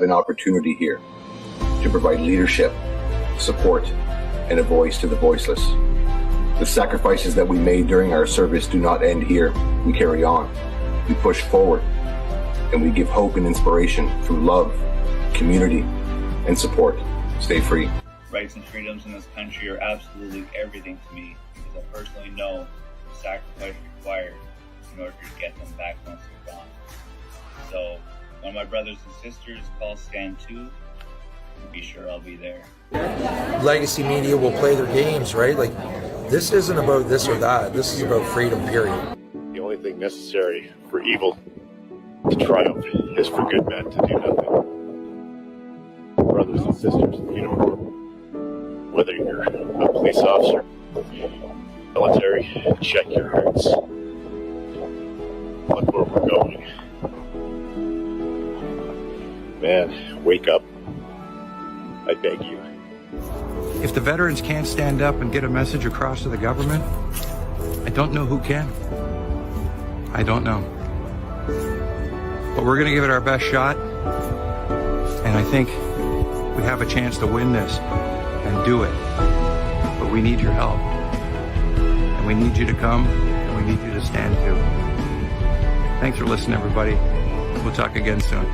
have an opportunity here to provide leadership, support, and a voice to the voiceless. The sacrifices that we made during our service do not end here. We carry on. We push forward, and we give hope and inspiration through love, community, and support. Stay free. Rights and freedoms in this country are absolutely everything to me, because I personally know the sacrifice required in order to get them back once they're gone. So, when my brothers and sisters call Stand 2, be sure I'll be there. Legacy media will play their games, right? Like, this isn't about this or that. This is about freedom, period. The only thing necessary for evil to triumph is for good men to do nothing. Brothers and sisters in uniform, whether you're a police officer, military, check your hearts. Look where we're going. Man, wake up. I beg you. If the veterans can't stand up and get a message across to the government, I don't know who can. I don't know. But we're going to give it our best shot. And I think we have a chance to win this and do it. But we need your help. And we need you to come, and we need you to stand too. Thanks for listening, everybody. We'll talk again soon.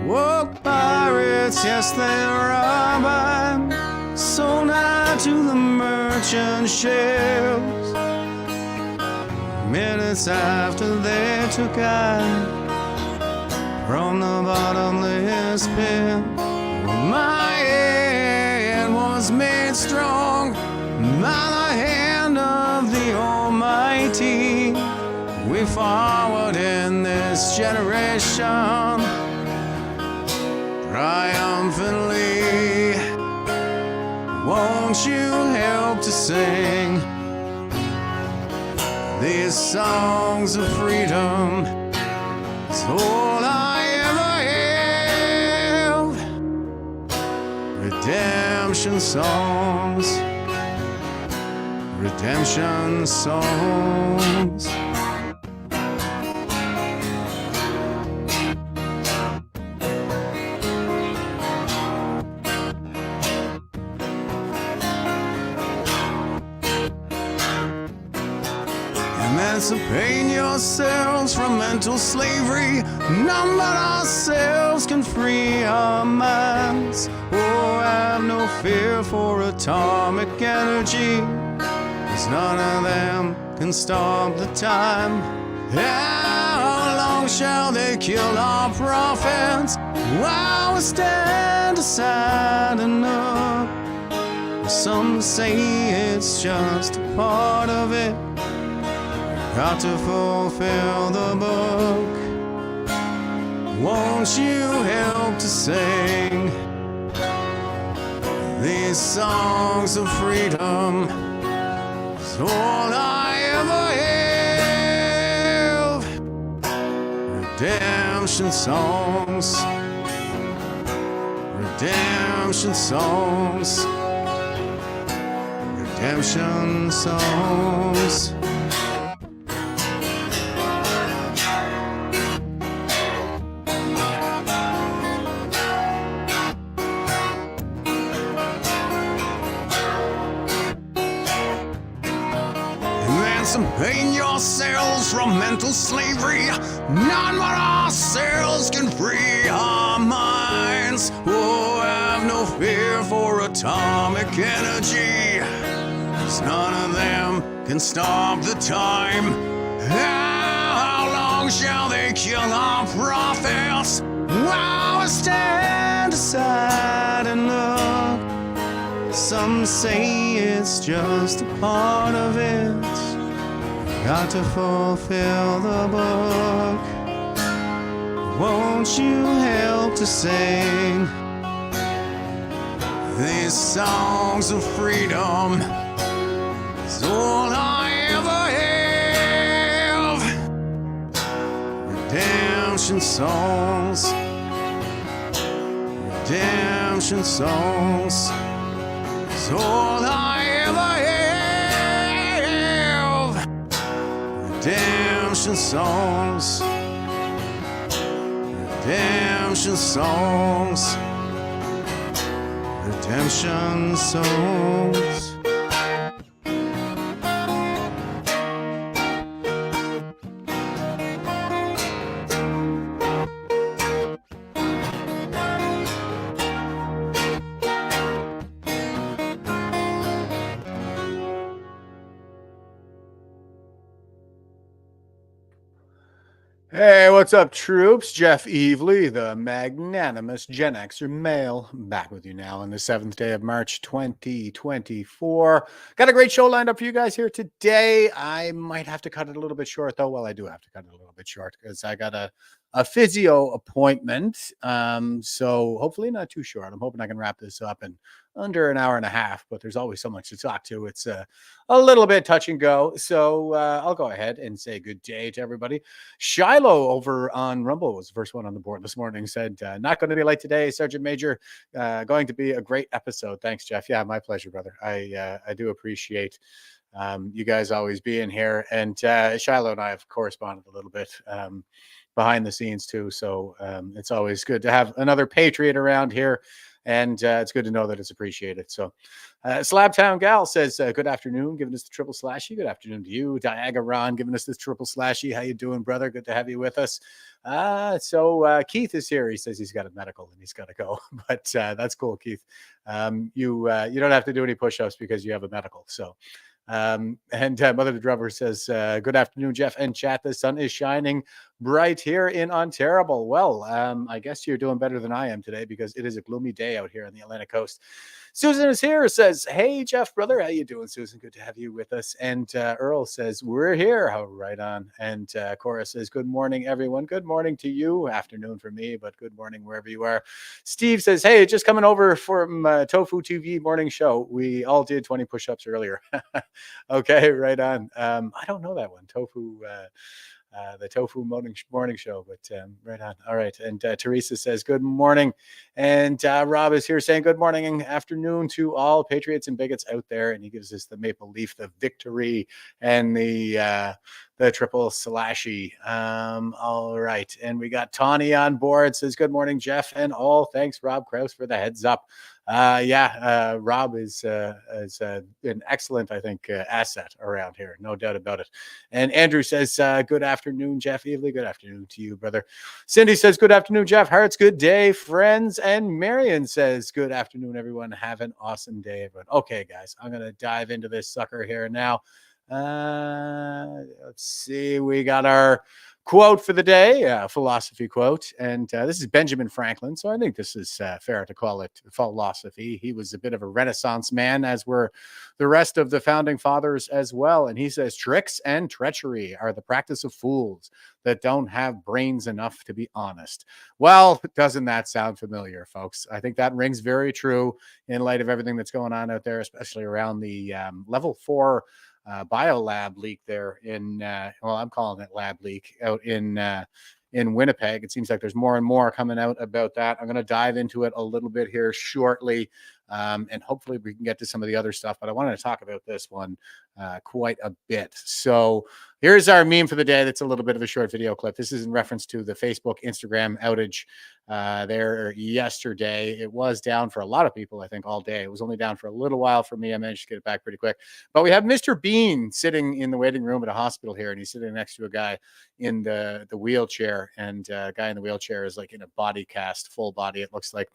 Woke pirates, yes they robbed, sold out to the merchant ships. Minutes after they took out from the bottomless pit, my head was made strong by the hand of the Almighty. We forward in this generation triumphantly. Won't you help to sing these songs of freedom? It's all I ever have. Redemption songs, redemption songs. Emancipate yourselves from mental slavery. None but ourselves can free our minds. Oh, have no fear for atomic energy, 'cause none of them can stop the time. How long long shall they kill our prophets while we stand aside and look? Some say it's just a part of it. Got to fulfill the book. Won't you help to sing these songs of freedom? It's all I ever have. Redemption songs. Redemption songs. Redemption songs. Emancipate yourselves from mental slavery. None but ourselves can free our minds. Oh, have no fear for atomic energy, 'cause none of them can stop the time. How long shall they kill our prophets while we stand aside and look? Some say it's just a part of it. Got to fulfill the book. Won't you help to sing these songs of freedom? It's all I ever have. Redemption songs. Redemption songs. It's all I ever have. Redemption songs. Redemption songs. Redemption songs. Hey, what's up, troops? Jeff Evely, the Magnanimous GenX'er Male, back with you now on the 7th day of March, 2024. Got a great show lined up for you guys here today. I might have to cut it a little bit short, though. Well, I do have to cut it a little bit short because I got a physio appointment. So hopefully not too short. I'm hoping I can wrap this up in under an hour and a half, but there's always so much to talk to. It's a little bit touch and go. So I'll go ahead and say good day to everybody. Shiloh over on Rumble was the first one on the board this morning. Said, not going to be late today, Sergeant Major. Going to be a great episode. Thanks, Jeff. Yeah, my pleasure, brother. I do appreciate you guys always being here. And Shiloh and I have corresponded a little bit behind the scenes too. So it's always good to have another patriot around here. And it's good to know that it's appreciated. So Slabtown Gal says, good afternoon, giving us the triple slashy. Good afternoon to you. Diagaron giving us this triple slashy. How you doing, brother? Good to have you with us. So Keith is here. He says he's got a medical and he's got to go. But that's cool, Keith. You don't have to do any push-ups because you have a medical. So and Mother the Drummer says, good afternoon, Jeff and chat. The sun is shining bright here in Ontario. Well, I guess you're doing better than I am today because it is a gloomy day out here on the Atlantic coast. Susan is here, says, hey, Jeff, brother. How you doing, Susan? Good to have you with us. And Earl says, we're here. Oh, right on. And Cora says, good morning, everyone. Good morning to you. Afternoon for me, but good morning wherever you are. Steve says, hey, just coming over from Tofu TV morning show. We all did 20 push-ups earlier. Okay, right on. I don't know that one. Tofu, the Tofu morning show, but right on. All right. And Teresa says, good morning. And Rob is here saying good morning and afternoon to all patriots and bigots out there. And he gives us the maple leaf, the victory, and the triple slashy. All right. And we got Tawny on board, says, good morning, Jeff and all. Thanks, Rob Krause, for the heads up. Rob is an excellent, I think, asset around here. No doubt about it. And Andrew says, good afternoon, Jeff Evely. Good afternoon to you, brother. Cindy says, good afternoon, Jeff Hart's. Good day, friends. And Marion says, good afternoon, everyone. Have an awesome day, everyone. Okay, guys, I'm going to dive into this sucker here now. Let's see. We got our quote for the day, philosophy quote. And this is Benjamin Franklin. So I think this is fair to call it philosophy. He was a bit of a Renaissance man, as were the rest of the founding fathers as well. And he says, tricks and treachery are the practice of fools that don't have brains enough to be honest. Well, doesn't that sound familiar, folks? I think that rings very true in light of everything that's going on out there, especially around the level 4 biolab leak there in, I'm calling it lab leak out in Winnipeg. It seems like there's more and more coming out about that. I'm going to dive into it a little bit here shortly. And hopefully we can get to some of the other stuff, but I wanted to talk about this one quite a bit. So here's our meme for the day. That's a little bit of a short video clip. This is in reference to the Facebook, Instagram outage there yesterday. It was down for a lot of people, I think, all day. It was only down for a little while for me. I managed to get it back pretty quick. But we have Mr. Bean sitting in the waiting room at a hospital here, and he's sitting next to a guy in the wheelchair, and a guy in the wheelchair is like in a body cast, full body, it looks like.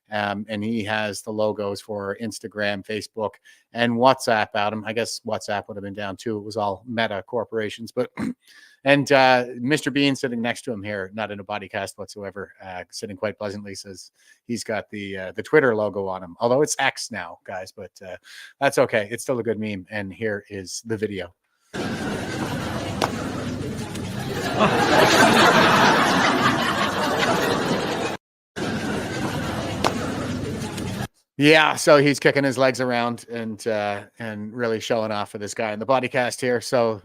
And he has the logos for Instagram, Facebook, and WhatsApp out him. I guess WhatsApp would have been down too. It was all Meta corporations, but and Mr. Bean sitting next to him here, not in a body cast whatsoever, sitting quite pleasantly, says he's got the Twitter logo on him. Although it's X now, guys, but that's okay. It's still a good meme. And here is the video. Yeah, so he's kicking his legs around and really showing off for this guy in the body cast here. So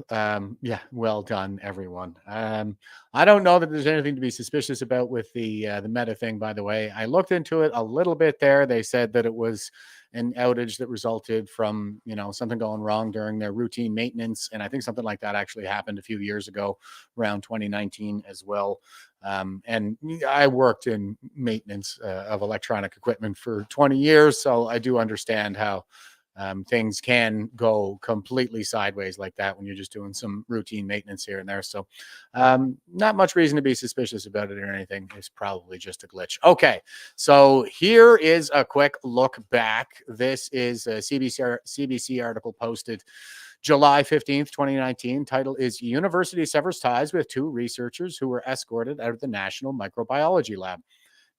yeah, well done, everyone. I don't know that there's anything to be suspicious about with the Meta thing, by the way. I looked into it a little bit there. They said that it was an outage that resulted from, something going wrong during their routine maintenance. And I think something like that actually happened a few years ago, around 2019 as well. And I worked in maintenance of electronic equipment for 20 years. So I do understand how things can go completely sideways like that when you're just doing some routine maintenance here and there. So not much reason to be suspicious about it or anything. It's probably just a glitch. Okay, so here is a quick look back. This is a CBC article posted July 15th, 2019. Title is University Severs Ties with Two Researchers Who Were Escorted Out of the National Microbiology Lab.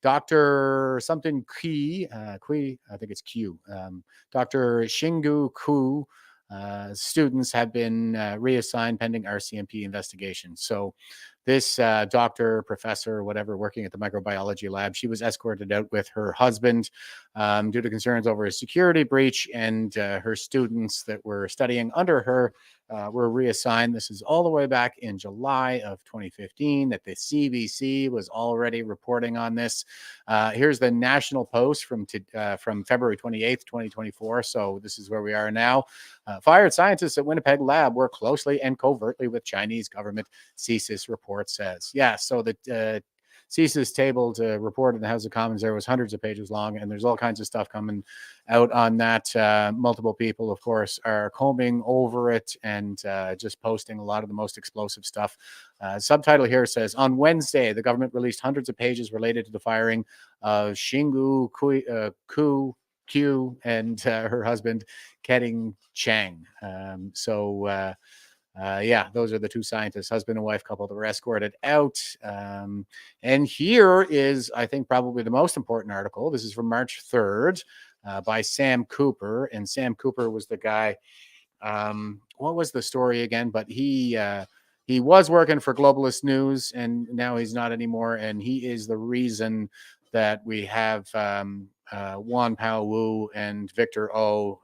Dr. something Qui, I think it's Q, Dr. Xingu Ku, students have been reassigned pending RCMP investigation. So this doctor, professor, whatever, working at the microbiology lab, she was escorted out with her husband due to concerns over a security breach, and her students that were studying under her were reassigned. This is all the way back in July of 2015 that the CBC was already reporting on this. Here's the National Post from February 28th, 2024. So this is where we are now. Fired scientists at Winnipeg lab work closely and covertly with Chinese government, CSIS report says. Yeah, so the CSIS tabled report in the House of Commons there was hundreds of pages long, and there's all kinds of stuff coming out on that. Multiple people, of course, are combing over it and just posting a lot of the most explosive stuff. Subtitle here says, on Wednesday, the government released hundreds of pages related to the firing of Xingu Q and her husband, Keding Chang. Yeah, those are the two scientists, husband and wife couple, that were escorted out. And here is, I think, probably the most important article. This is from March 3rd by Sam Cooper. And Sam Cooper was the guy, what was the story again? But he was working for Globalist News, and now he's not anymore. And he is the reason that we have Wan Pao Wu and Victor O,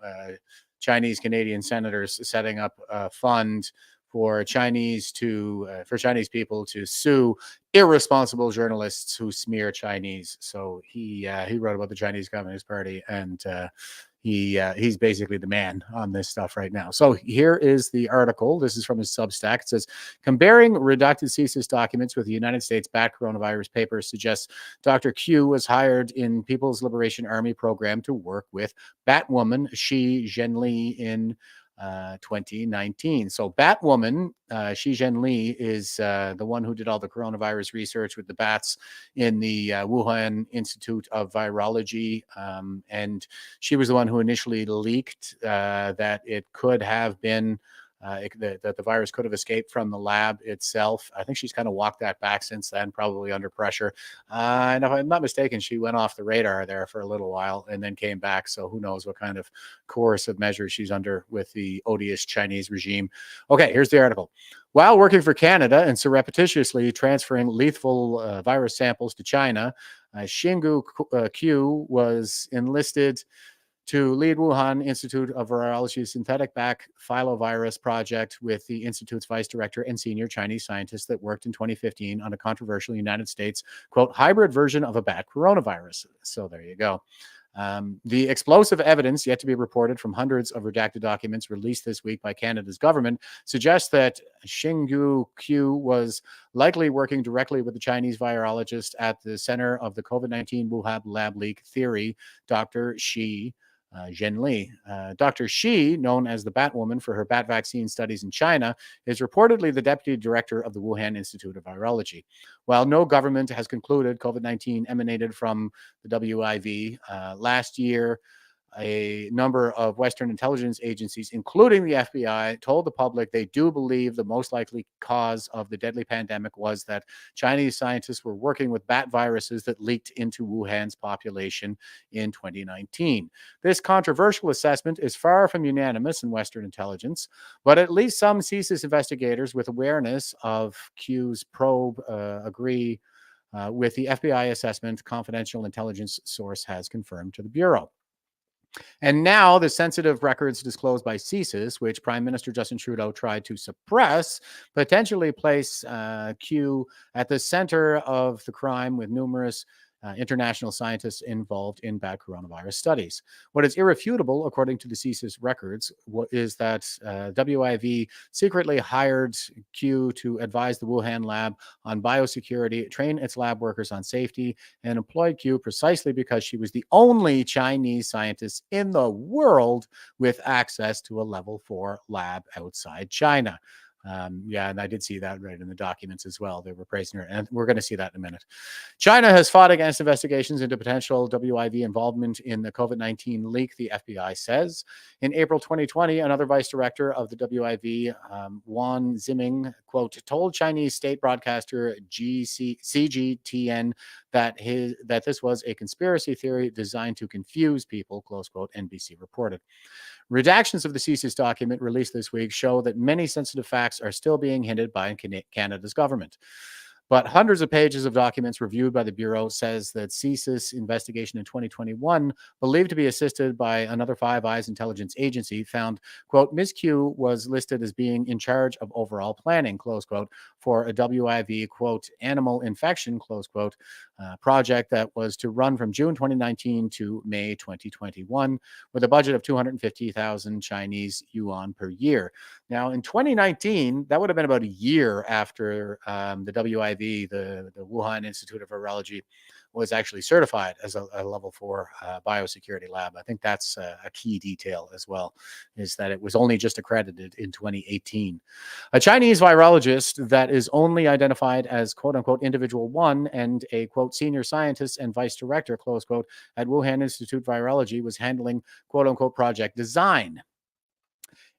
Chinese Canadian senators, setting up a fund for Chinese people to sue irresponsible journalists who smear Chinese. So he wrote about the Chinese Communist Party, and he's basically the man on this stuff right now. So here is the article. This is from his Substack. It says, comparing redacted CSIS documents with the United States bat coronavirus papers suggests Dr. Q was hired in People's Liberation Army program to work with Batwoman Shi Zhenli in 2019. So Batwoman, Shi Zhenli, is the one who did all the coronavirus research with the bats in the Wuhan Institute of Virology. And she was the one who initially leaked that it could have been that the virus could have escaped from the lab itself. I think she's kind of walked that back since then, probably under pressure. And if I'm not mistaken, she went off the radar there for a little while and then came back. So who knows what kind of coercive measures she's under with the odious Chinese regime. Okay, here's the article. While working for Canada and surreptitiously transferring lethal virus samples to China, Xingu Q was enlisted to lead Wuhan Institute of Virology synthetic bac-filovirus project with the institute's vice director and senior Chinese scientist that worked in 2015 on a controversial United States, quote, hybrid version of a bat coronavirus. So there you go. The explosive evidence yet to be reported from hundreds of redacted documents released this week by Canada's government suggests that Xingu Q was likely working directly with the Chinese virologist at the center of the COVID-19 Wuhan lab leak theory, Dr. Shi Zhenli. Dr. Shi, known as the Batwoman for her bat vaccine studies in China, is reportedly the deputy director of the Wuhan Institute of Virology. While no government has concluded COVID-19 emanated from the WIV, last year, a number of Western intelligence agencies, including the FBI, told the public they do believe the most likely cause of the deadly pandemic was that Chinese scientists were working with bat viruses that leaked into Wuhan's population in 2019. This controversial assessment is far from unanimous in Western intelligence, but at least some CSIS investigators with awareness of Q's probe agree with the FBI assessment confidential intelligence source has confirmed to the Bureau. And now the sensitive records disclosed by CSIS, which Prime Minister Justin Trudeau tried to suppress, potentially place Q at the center of the crime with numerous international scientists involved in bad coronavirus studies. What is irrefutable, according to the CSIS records, is that WIV secretly hired Q to advise the Wuhan lab on biosecurity, train its lab workers on safety, and employed Q precisely because she was the only Chinese scientist in the world with access to a level 4 lab outside China. And I did see that right in the documents as well. They were praising her, and we're going to see that in a minute. China has fought against investigations into potential WIV involvement in the COVID-19 leak, the FBI says. In April 2020, another vice director of the WIV, Wan Ziming, quote, told Chinese state broadcaster CGTN that this was a conspiracy theory designed to confuse people, close quote, NBC reported. Redactions of the CSIS document released this week show that many sensitive facts are still being hinted by Canada's government. But hundreds of pages of documents reviewed by the Bureau says that CSIS investigation in 2021, believed to be assisted by another Five Eyes intelligence agency, found, quote, Ms. Q was listed as being in charge of overall planning, close quote, for a WIV, quote, animal infection, close quote, project that was to run from June 2019 to May 2021 with a budget of 250,000 Chinese yuan per year. Now, in 2019, that would have been about a year after the WIV, the Wuhan Institute of Virology, was actually certified as a level 4 biosecurity lab. I think that's a key detail as well, is that it was only just accredited in 2018. A Chinese virologist that is only identified as, quote unquote, individual 1 and a, quote, senior scientist and vice director, close quote, at Wuhan Institute Virology was handling, quote unquote, project design.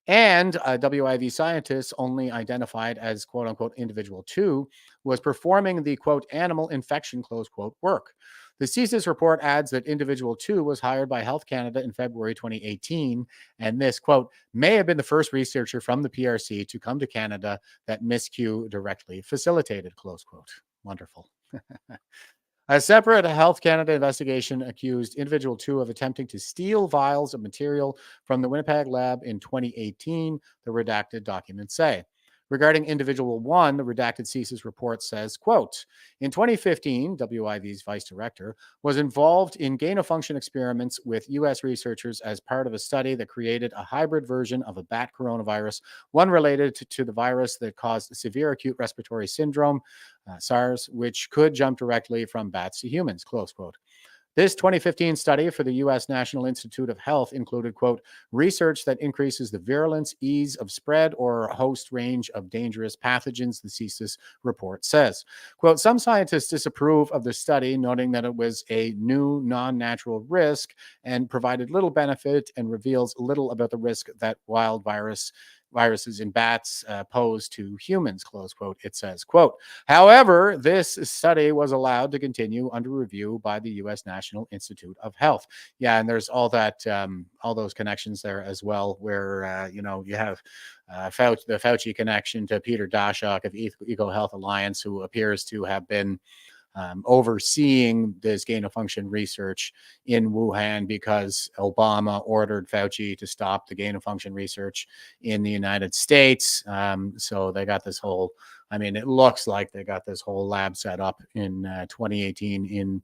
And a WIV scientist only identified as, quote unquote, individual 2 was performing the, quote, animal infection, close quote, work. The CSIS report adds that individual 2 was hired by Health Canada in February 2018. And this, quote, may have been the first researcher from the PRC to come to Canada that Miss Q directly facilitated, close quote. Wonderful. A separate Health Canada investigation accused individual 2 of attempting to steal vials of material from the Winnipeg lab in 2018, the redacted documents say. Regarding individual 1, the redacted CSIS report says, quote, in 2015, WIV's vice director was involved in gain-of-function experiments with U.S. researchers as part of a study that created a hybrid version of a bat coronavirus, one related to the virus that caused severe acute respiratory syndrome, SARS, which could jump directly from bats to humans, close quote. This 2015 study for the U.S. National Institute of Health included, quote, research that increases the virulence, ease of spread, or host range of dangerous pathogens, the CSIS report says. Quote, some scientists disapprove of the study, noting that it was a new non-natural risk and provided little benefit and reveals little about the risk that wild virus viruses in bats posed to humans, close quote. It says, quote, however, this study was allowed to continue under review by the U.S. National Institute of Health. Yeah, and there's all that, all those connections there as well, where, you have the Fauci connection to Peter Daszak of Eco Health Alliance, who appears to have been overseeing this gain-of-function research in Wuhan because Obama ordered Fauci to stop the gain-of-function research in the United States. So they got this whole, it looks like they got this whole lab set up in 2018 in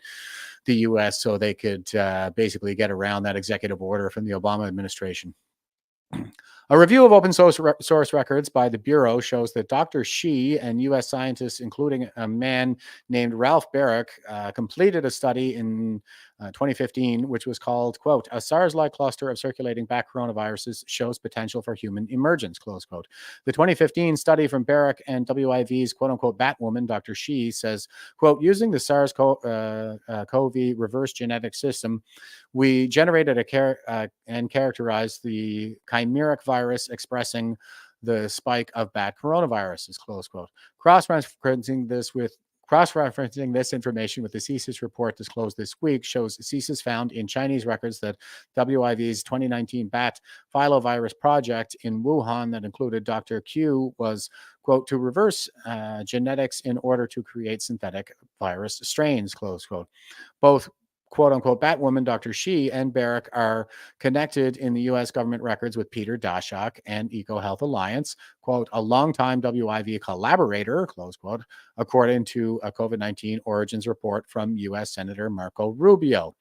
the U.S. so they could basically get around that executive order from the Obama administration. A review of open source records by the Bureau shows that Dr. Shi and U.S. scientists, including a man named Ralph Barrick, completed a study in 2015, which was called, quote, a SARS-like cluster of circulating bat coronaviruses shows potential for human emergence, close quote. The 2015 study from Barrick and WIV's, quote unquote, Batwoman, Dr. Shi, says, quote, using the SARS-CoV reverse genetic system, we generated and characterized the chimeric virus expressing the spike of bat coronaviruses, close quote. Cross-referencing this information with the CSIS report disclosed this week shows CSIS found in Chinese records that WIV's 2019 bat filovirus project in Wuhan that included Dr. Q was, quote, to reverse genetics in order to create synthetic virus strains, close quote. Both quote unquote Batwoman, Dr. Shi, and Barrick are connected in the U.S. government records with Peter Daszak and Eco Health Alliance, quote, a longtime WIV collaborator, close quote, according to a COVID-19 origins report from U.S. Senator Marco Rubio.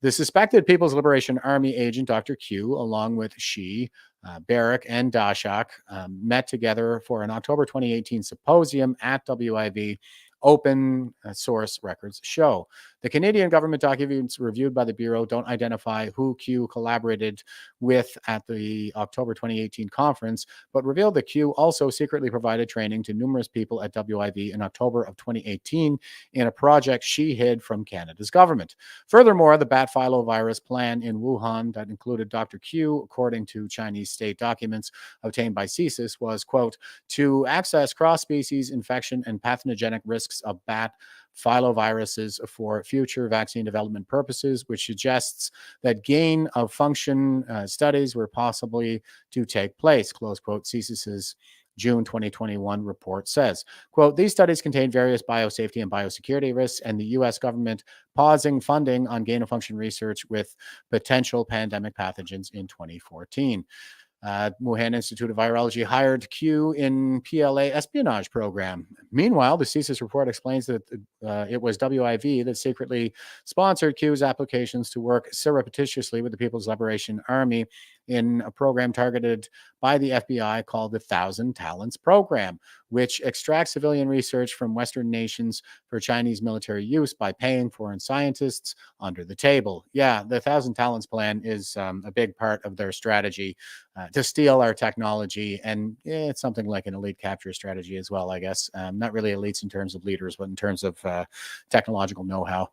The suspected People's Liberation Army agent, Dr. Q, along with Shi, Barrick, and Daszak, met together for an October 2018 symposium at WIV. Open source records show. The Canadian government documents reviewed by the Bureau don't identify who Q collaborated with at the October 2018 conference, but revealed that Q also secretly provided training to numerous people at WIV in October of 2018 in a project she hid from Canada's government. Furthermore, the bat filovirus plan in Wuhan that included Dr. Q, according to Chinese state documents obtained by CSIS, was, quote, to access cross-species infection and pathogenic risks of bat filoviruses for future vaccine development purposes, which suggests that gain of function studies were possibly to take place, close quote. CSIS's June 2021 report says, quote, these studies contain various biosafety and biosecurity risks, and the U.S. government pausing funding on gain of function research with potential pandemic pathogens in 2014. Wuhan Institute of Virology hired Q in PLA espionage program. Meanwhile, the CSIS report explains that it was WIV that secretly sponsored Q's applications to work surreptitiously with the People's Liberation Army in a program targeted by the FBI called the 1,000 Talents Program, which extracts civilian research from Western nations for Chinese military use by paying foreign scientists under the table. Yeah, the 1,000 Talents plan is a big part of their strategy to steal our technology, and it's something like an elite capture strategy as well, I guess. Not really elites in terms of leaders, but in terms of technological know-how.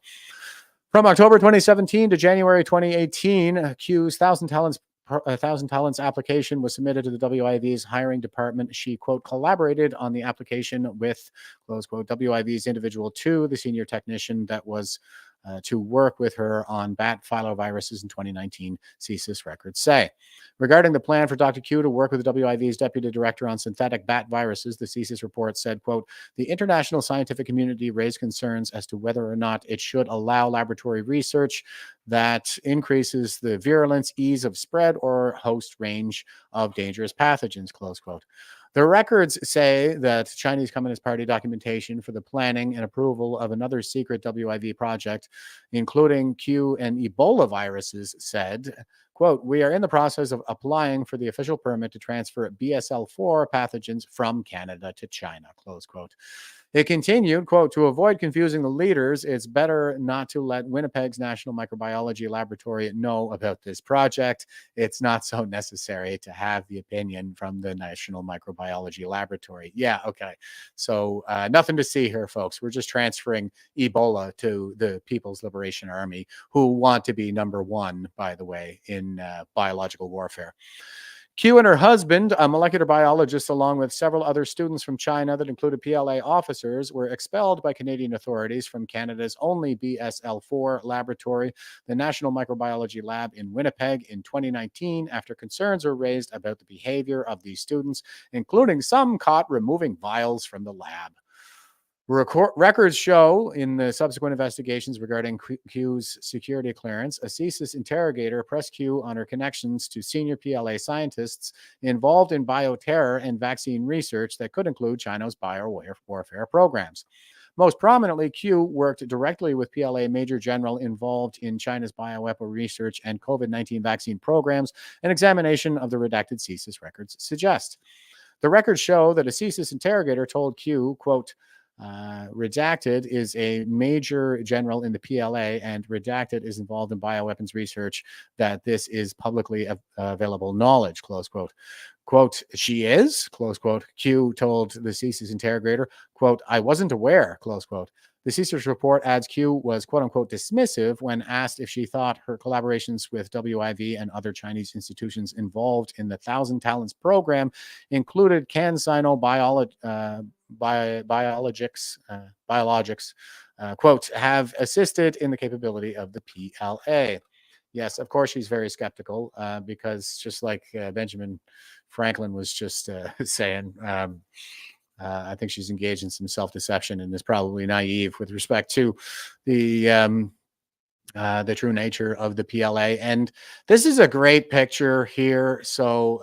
From October 2017 to January 2018, Q's 1,000 Talents application was submitted to the WIV's hiring department. She, quote, collaborated on the application with, close quote, WIV's individual 2, the senior technician that was to work with her on bat filoviruses in 2019, CSIS records say. Regarding the plan for Dr. Q to work with the WIV's deputy director on synthetic bat viruses, the CSIS report said, quote, the international scientific community raised concerns as to whether or not it should allow laboratory research that increases the virulence, ease of spread, or host range of dangerous pathogens, close quote. The records say that Chinese Communist Party documentation for the planning and approval of another secret WIV project, including Q and Ebola viruses, said, quote, we are in the process of applying for the official permit to transfer BSL-4 pathogens from Canada to China, close quote. It continued, quote, to avoid confusing the leaders, it's better not to let Winnipeg's National Microbiology Laboratory know about this project. It's not so necessary to have the opinion from the National Microbiology Laboratory. Yeah, okay. So nothing to see here, folks. We're just transferring Ebola to the People's Liberation Army, who want to be number one, by the way, in biological warfare. Q and her husband, a molecular biologist, along with several other students from China that included PLA officers, were expelled by Canadian authorities from Canada's only BSL-4 laboratory, the National Microbiology Lab in Winnipeg, in 2019 after concerns were raised about the behavior of these students, including some caught removing vials from the lab. Records show in the subsequent investigations regarding Q's security clearance, a CSIS interrogator pressed Q on her connections to senior PLA scientists involved in bioterror and vaccine research that could include China's biowarfare programs. Most prominently, Q worked directly with PLA Major General involved in China's bioweapon research and COVID-19 vaccine programs. An examination of the redacted CSIS records suggests. The records show that a CSIS interrogator told Q, quote, redacted is a major general in the PLA and redacted is involved in bioweapons research, that this is publicly available knowledge, close quote. Quote, she is, close quote. Q told the CSIS interrogator, quote, I wasn't aware, close quote. The CSIS report adds Q was, quote unquote, dismissive when asked if she thought her collaborations with WIV and other Chinese institutions involved in the Thousand Talents program included CanSino biologics, quote, have assisted in the capability of the PLA. Yes, of course, she's very skeptical because just like Benjamin Franklin was just saying, I think she's engaged in some self-deception and is probably naive with respect to the true nature of the PLA. And this is a great picture here. So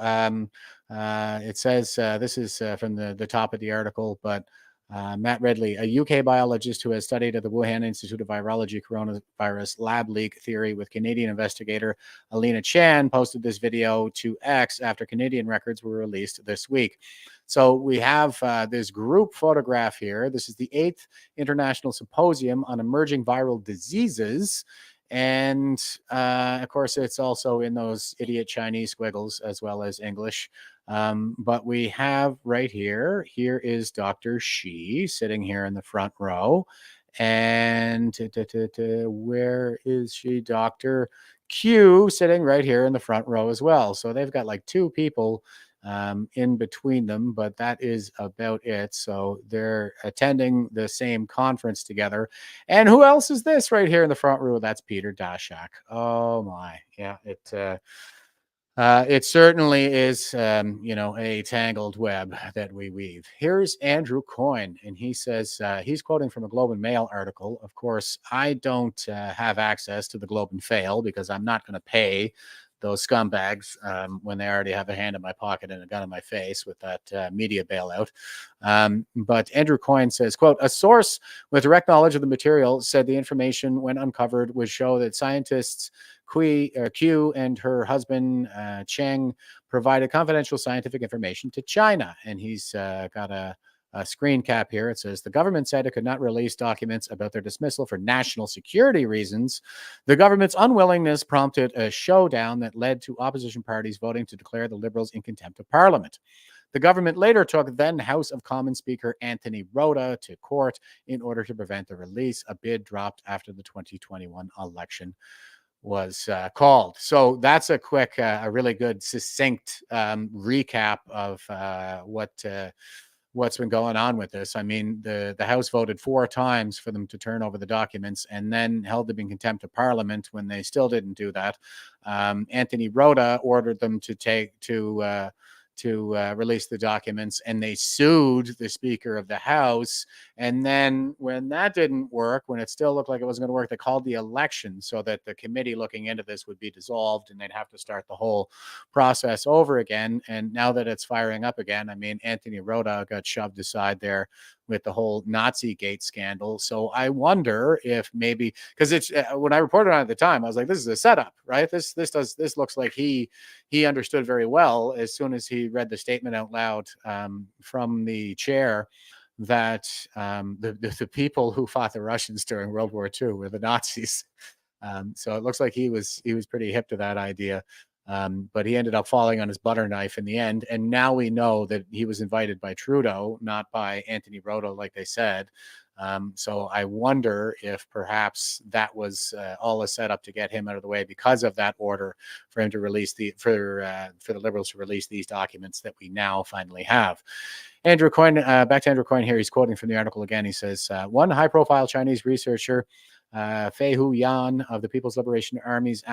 it says, this is from the top of the article, but Matt Redley, a UK biologist who has studied at the Wuhan Institute of Virology coronavirus lab leak theory with Canadian investigator Alina Chan, posted this video to X after Canadian records were released this week. So we have this group photograph here. This is the 8th International Symposium on Emerging Viral Diseases. And of course, it's also in those idiot Chinese squiggles as well as English. But we have right here is Dr. Shi sitting here in the front row. And where is she? Dr. Q sitting right here in the front row as well. So they've got like two people in between them, but that is about it. So they're attending the same conference together. And who else is this right here in the front row? That's Peter Daszak. Oh my, yeah, it certainly is, a tangled web that we weave. Here's Andrew Coyne, and he says he's quoting from a Globe and Mail article. Of course, I don't have access to the Globe and Fail because I'm not going to pay those scumbags when they already have a hand in my pocket and a gun in my face with that media bailout. But Andrew Coyne says, quote, a source with direct knowledge of the material said the information when uncovered would show that scientists Q and her husband Cheng provided confidential scientific information to China. And he's got a screen cap here. It says the government said it could not release documents about their dismissal for national security reasons. The government's unwillingness prompted a showdown that led to opposition parties voting to declare the Liberals in contempt of Parliament. The government later took then House of Commons Speaker Anthony Rota to court in order to prevent the release. A bid dropped after the 2021 election was called. So that's a quick, a really good, succinct recap of what's been going on with this. I mean, the House voted 4 times for them to turn over the documents and then held them in contempt of Parliament when they still didn't do that. Anthony Rota ordered them to release the documents, and they sued the Speaker of the House. And then when that didn't work, when it still looked like it wasn't going to work, they called the election so that the committee looking into this would be dissolved and they'd have to start the whole process over again. And now that it's firing up again, I mean, Anthony Rota got shoved aside there with the whole Nazi Gate scandal. So I wonder if maybe, because it's when I reported on it at the time, I was like, this is a setup, right? This looks like he understood very well as soon as he read the statement out loud from the chair that the people who fought the Russians during World War II were the Nazis. So it looks like he was pretty hip to that idea. But he ended up falling on his butter knife in the end. And now we know that he was invited by Trudeau, not by Anthony Rota, like they said. So I wonder if perhaps that was all a setup to get him out of the way because of that order for him to release for the Liberals to release these documents that we now finally have. Andrew Coyne, back to Andrew Coyne here. He's quoting from the article again. He says, one high-profile Chinese researcher, Fei Hu Yan of the People's Liberation Army's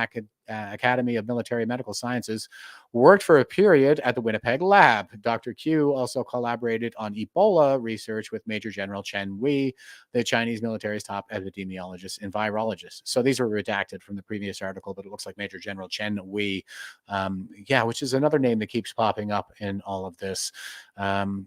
Academy of Military Medical Sciences, worked for a period at the Winnipeg lab. Dr. Q also collaborated on Ebola research with Major General Chen Wei, the Chinese military's top epidemiologist and virologist. So these were redacted from the previous article, but it looks like Major General Chen Wei, which is another name that keeps popping up in all of this. Okay.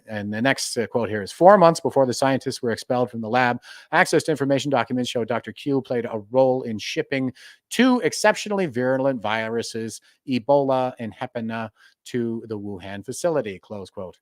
And the next quote here is 4 months before the scientists were expelled from the lab, access to information documents show Dr. Q played a role in shipping 2 exceptionally virulent viruses, Ebola and Hepana, to the Wuhan facility, close quote.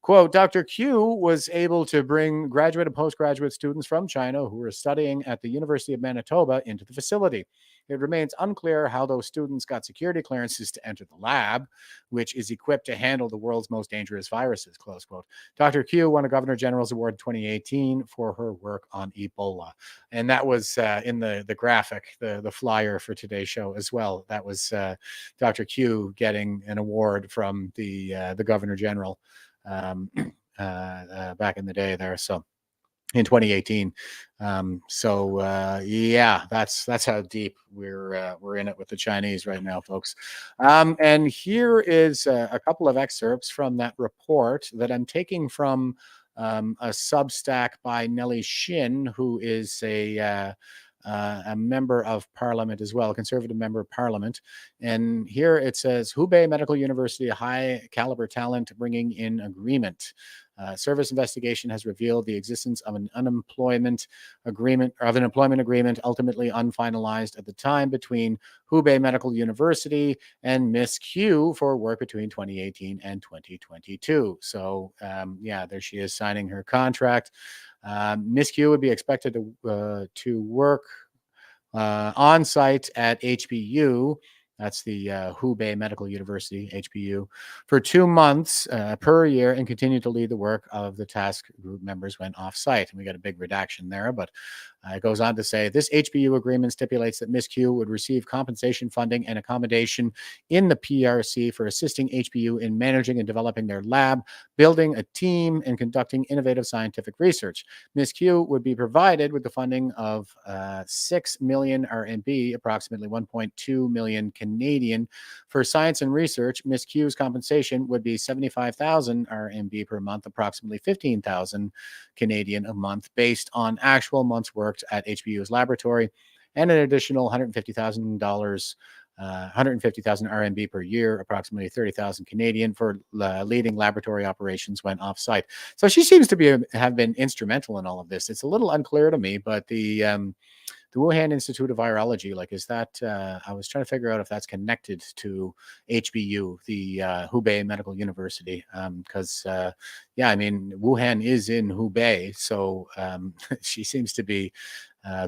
Quote, Dr. Q was able to bring graduate and postgraduate students from China who were studying at the University of Manitoba into the facility. It remains unclear how those students got security clearances to enter the lab, which is equipped to handle the world's most dangerous viruses, close quote. Dr. Q won a Governor General's Award in 2018 for her work on Ebola. And that was in the graphic, the flyer for today's show as well. That was Dr. Q getting an award from the Governor General back in the day there. So in 2018. That's how deep we're in it with the Chinese right now, folks. And here is a couple of excerpts from that report that I'm taking from a Substack by Nellie Shin, who is a member of parliament as well, a conservative member of parliament. And here it says, Hubei Medical University, high caliber talent bringing in agreement. Service investigation has revealed the existence of an employment agreement ultimately unfinalized at the time between Hubei Medical University and Miss Q for work between 2018 and 2022. So there she is signing her contract. Miss Q would be expected to work on site at HBU. That's the Hubei Medical University, HBU, for 2 months per year and continue to lead the work of the task group members when off-site. And we got a big redaction there, but it goes on to say, this HBU agreement stipulates that Miss Q would receive compensation funding and accommodation in the PRC for assisting HBU in managing and developing their lab, building a team, and conducting innovative scientific research. Miss Q would be provided with the funding of 6 million RMB, approximately 1.2 million Canadian, for science and research. Miss Q's compensation would be 75,000 RMB per month, approximately 15,000 Canadian a month, based on actual months worked at HBU's laboratory, and an additional $150,000, 150,000 RMB per year, approximately 30,000 Canadian, for leading laboratory operations when off-site. So she seems to have been instrumental in all of this. It's a little unclear to me, but the Wuhan Institute of Virology, is that, I was trying to figure out if that's connected to HBU, the Hubei Medical University, because, Wuhan is in Hubei, so she seems to be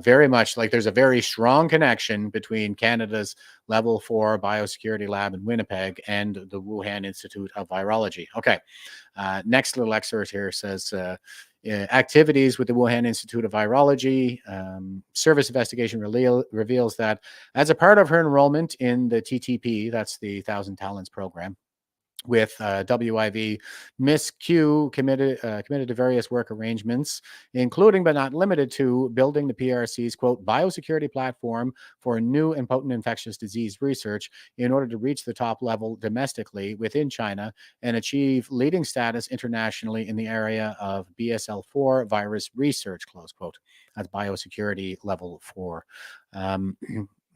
very much there's a very strong connection between Canada's Level 4 Biosecurity Lab in Winnipeg and the Wuhan Institute of Virology. Okay, next little excerpt here says, activities with the Wuhan Institute of Virology. Service investigation reveals that as a part of her enrollment in the TTP, that's the 1,000 Talents program, with WIV, Miss Q committed to various work arrangements, including but not limited to building the PRC's, quote, biosecurity platform for new and potent infectious disease research in order to reach the top level domestically within China and achieve leading status internationally in the area of BSL-4 virus research, close quote. That's biosecurity level 4.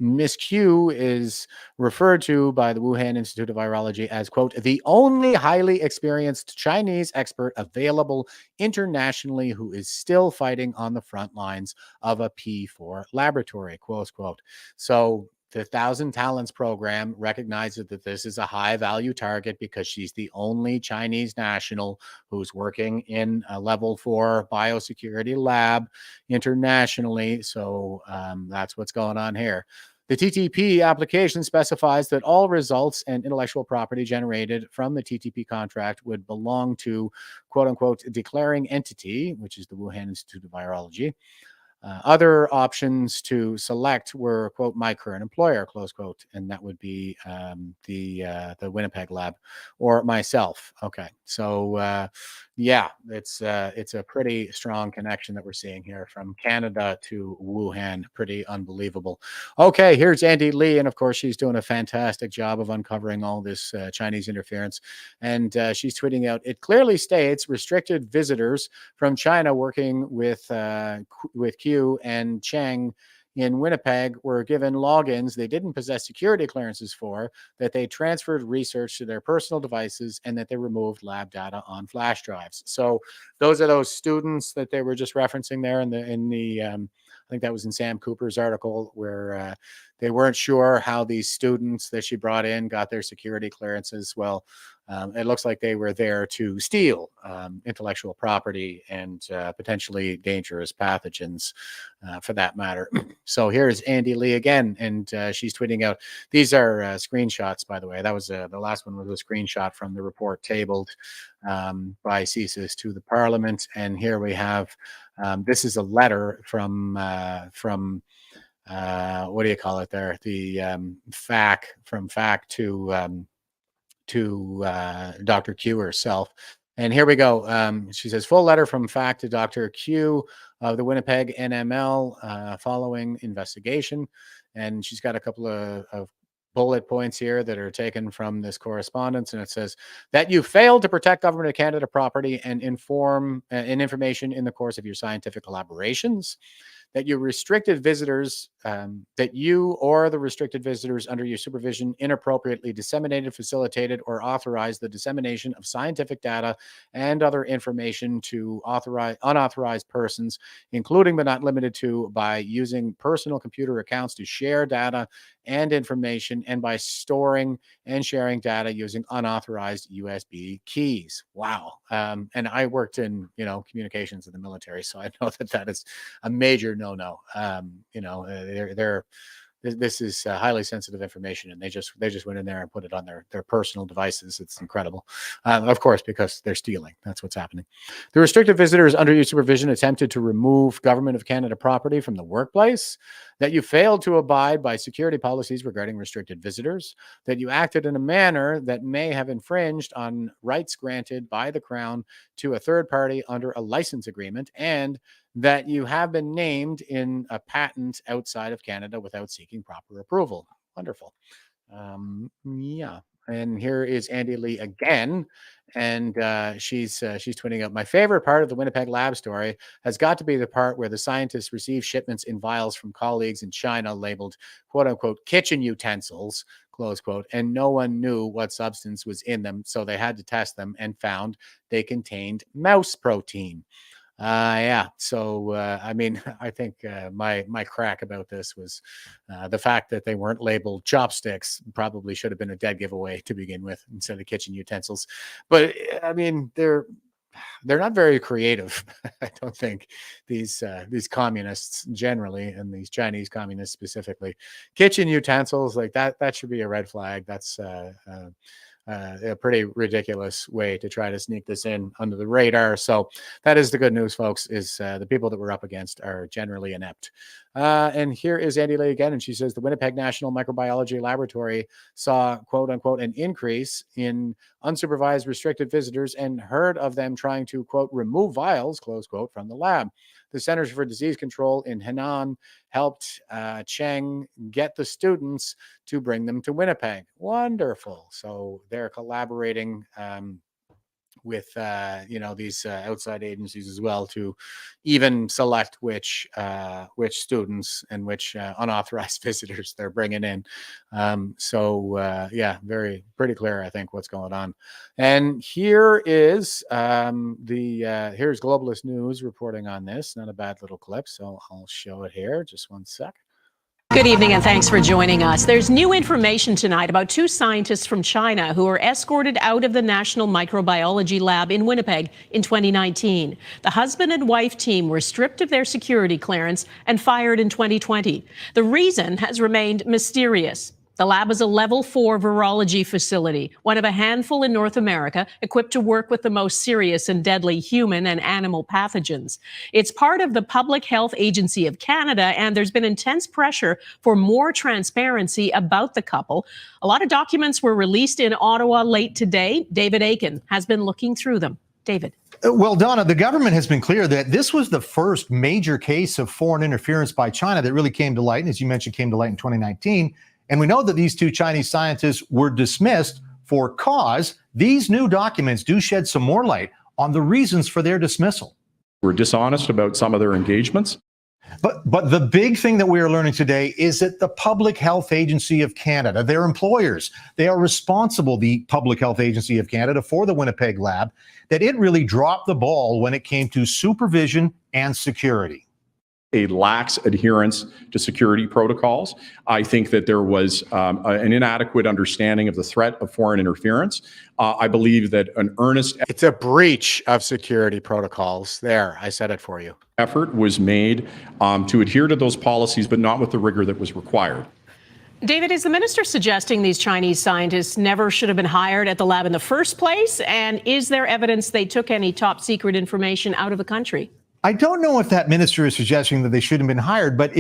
Miss Q is referred to by the Wuhan Institute of Virology as, quote, the only highly experienced Chinese expert available internationally who is still fighting on the front lines of a P4 laboratory, close quote. So the 1,000 Talents program recognizes that this is a high value target because she's the only Chinese national who's working in a level 4 biosecurity lab internationally. So that's what's going on here. The TTP application specifies that all results and intellectual property generated from the TTP contract would belong to, quote unquote, declaring entity, which is the Wuhan Institute of Virology. Other options to select were, quote, my current employer, close quote, and that would be the Winnipeg lab, or myself. Okay, so yeah, it's a pretty strong connection that we're seeing here from Canada to Wuhan. Pretty unbelievable. Okay, here's Andy Lee, and of course she's doing a fantastic job of uncovering all this Chinese interference, and she's tweeting out, it clearly states restricted visitors from China working with Q and Cheng in Winnipeg were given logins they didn't possess security clearances for, that they transferred research to their personal devices, and that they removed lab data on flash drives. So those are those students that they were just referencing there in the I think that was in Sam Cooper's article, where they weren't sure how these students that she brought in got their security clearances. Well, it looks like they were there to steal intellectual property and potentially dangerous pathogens, for that matter. So here's Andy Lee again, and she's tweeting out, these are screenshots, by the way. That was the last one was a screenshot from the report tabled by CSIS to the Parliament. And here we have, this is a letter from what do you call it there? The FAC, from FAC to Dr. Q herself. And here we go. She says, full letter from FAC to Dr. Q of the Winnipeg NML following investigation. And she's got a couple of bullet points here that are taken from this correspondence. And it says that you failed to protect Government of Canada property and information in the course of your scientific collaborations, that you restricted visitors, that you or the restricted visitors under your supervision inappropriately disseminated, facilitated, or authorized the dissemination of scientific data and other information to unauthorized persons, including but not limited to by using personal computer accounts to share data and information, and by storing and sharing data using unauthorized USB keys. Wow. And I worked in, communications in the military, so I know that is a major no-no. This is highly sensitive information, and they just went in there and put it on their personal devices. It's incredible, of course, because they're stealing. That's what's happening. The restricted visitors under your supervision attempted to remove Government of Canada property from the workplace, that you failed to abide by security policies regarding restricted visitors, that you acted in a manner that may have infringed on rights granted by the Crown to a third party under a license agreement, and that you have been named in a patent outside of Canada without seeking proper approval. Wonderful. Yeah. And here is Andy Lee again. And she's tweeting out, my favorite part of the Winnipeg lab story has got to be the part where the scientists receive shipments in vials from colleagues in China labeled, quote unquote, kitchen utensils, close quote, and no one knew what substance was in them. So they had to test them and found they contained mouse protein. Yeah. So, I mean, I think my crack about this was the fact that they weren't labeled chopsticks. Probably should have been a dead giveaway to begin with instead of kitchen utensils. But I mean, they're not very creative. I don't think these communists generally, and these Chinese communists specifically. Kitchen utensils like that should be a red flag. That's a pretty ridiculous way to try to sneak this in under the radar. So that is the good news, folks, is the people that we're up against are generally inept. And here is Andy Lee again, and she says the Winnipeg National Microbiology Laboratory saw, quote unquote, an increase in unsupervised restricted visitors and heard of them trying to, quote, remove vials, close quote, from the lab. The Centers for Disease Control in Henan helped Cheng get the students to bring them to Winnipeg. Wonderful. So they're collaborating with these outside agencies as well to even select which students and which unauthorized visitors they're bringing in. Yeah, pretty clear, I think, what's going on. And here is here's Globalist News reporting on this. Not a bad little clip, so I'll show it here. Just one sec. Good evening and thanks for joining us. There's new information tonight about two scientists from China who were escorted out of the National Microbiology Lab in Winnipeg in 2019. The husband and wife team were stripped of their security clearance and fired in 2020. The reason has remained mysterious. The lab is a level 4 virology facility, one of a handful in North America equipped to work with the most serious and deadly human and animal pathogens. It's part of the Public Health Agency of Canada, and there's been intense pressure for more transparency about the couple. A lot of documents were released in Ottawa late today. David Aiken has been looking through them. David. Well, Donna, the government has been clear that this was the first major case of foreign interference by China that really came to light, and as you mentioned, came to light in 2019. And we know that these two Chinese scientists were dismissed for cause. These new documents do shed some more light on the reasons for their dismissal. We're dishonest about some of their engagements. But the big thing that we are learning today is that the Public Health Agency of Canada, their employers, they are responsible, the Public Health Agency of Canada, for the Winnipeg lab, that it really dropped the ball when it came to supervision and security. A lax adherence to security protocols. I think that there was an inadequate understanding of the threat of foreign interference. I believe that an earnest It's a breach of security protocols. There, I said it for you. Effort was made to adhere to those policies, but not with the rigor that was required. David, is the minister suggesting these Chinese scientists never should have been hired at the lab in the first place? And is there evidence they took any top secret information out of the country? I don't know if that minister is suggesting that they shouldn't have been hired, but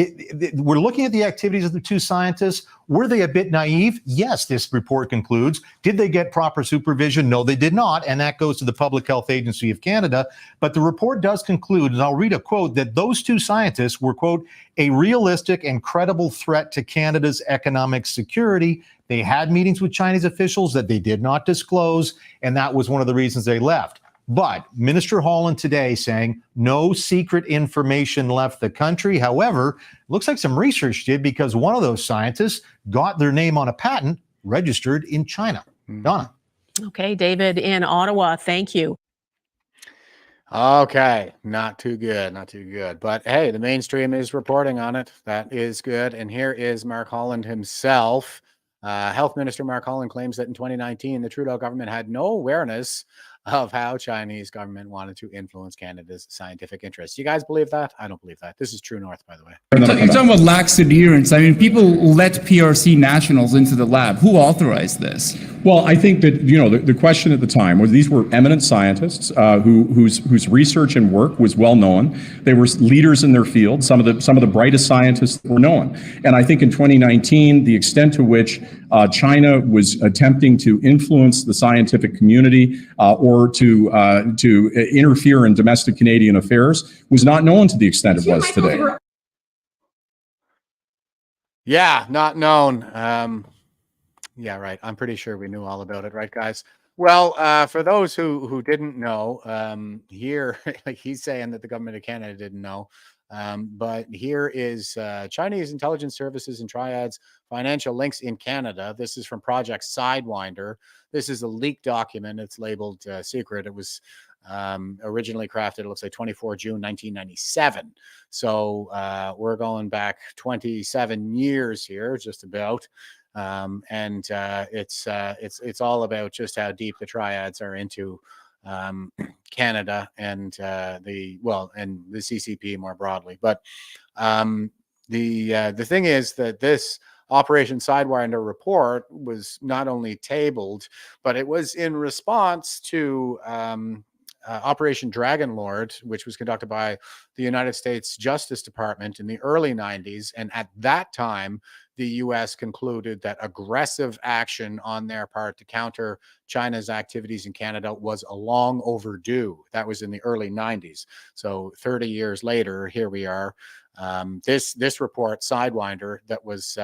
we're looking at the activities of the two scientists. Were they a bit naive? Yes, this report concludes. Did they get proper supervision? No, they did not. And that goes to the Public Health Agency of Canada. But the report does conclude, and I'll read a quote, that those two scientists were, quote, a realistic and credible threat to Canada's economic security. They had meetings with Chinese officials that they did not disclose, and that was one of the reasons they left. But Minister Holland today saying no secret information left the country. However, looks like some research did, because one of those scientists got their name on a patent registered in China. Donna. Okay, David in Ottawa, thank you. Okay, not too good, not too good. But hey, the mainstream is reporting on it. That is good. And here is Mark Holland himself. Health Minister Mark Holland claims that in 2019, the Trudeau government had no awareness of how Chinese government wanted to influence Canada's scientific interests. You guys believe that? I don't believe that. This is True North, by the way. You're talking about lax adherence. I mean, people let PRC nationals into the lab. Who authorized this? Well, I think that, the question at the time was these were eminent scientists whose research and work was well known. They were leaders in their field, some of the brightest scientists that were known. And I think in 2019, the extent to which China was attempting to influence the scientific community or to interfere in domestic Canadian affairs was not known to the extent it was today. Yeah, not known. Yeah, right. I'm pretty sure we knew all about it, right, guys? Well, for those who didn't know, here, like he's saying that the government of Canada didn't know. But here is Chinese intelligence services and triads financial links in Canada. This is from Project Sidewinder. This is a leaked document. It's labeled secret. It was originally crafted, it looks like 24 June 1997. So we're going back 27 years here, just about. And it's all about just how deep the triads are into Canada and the CCP more broadly. But the thing is that this Operation Sidewinder report was not only tabled, but it was in response to Operation Dragonlord, which was conducted by the United States Justice Department in the early 90s. And at that time, the U.S. concluded that aggressive action on their part to counter China's activities in Canada was long overdue. That was in the early 90s. So 30 years later, here we are. This report, Sidewinder, that was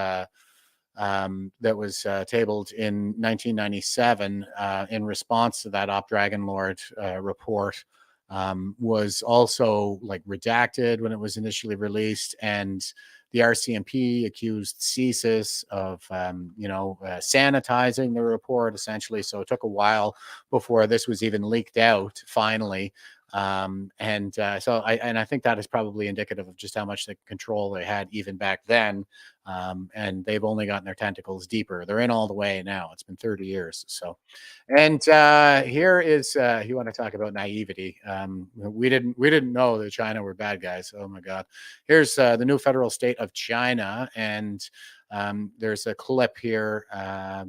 tabled in 1997 in response to that Op Dragonlord report, was also redacted when it was initially released, and the RCMP accused CSIS of sanitizing the report essentially. So it took a while before this was even leaked out finally. I think that is probably indicative of just how much the control they had even back then. And they've only gotten their tentacles deeper. They're in all the way now. It's been 30 years. So, and here is, you want to talk about naivety. We didn't know that China were bad guys. Oh my God. Here's the new federal state of China. And there's a clip here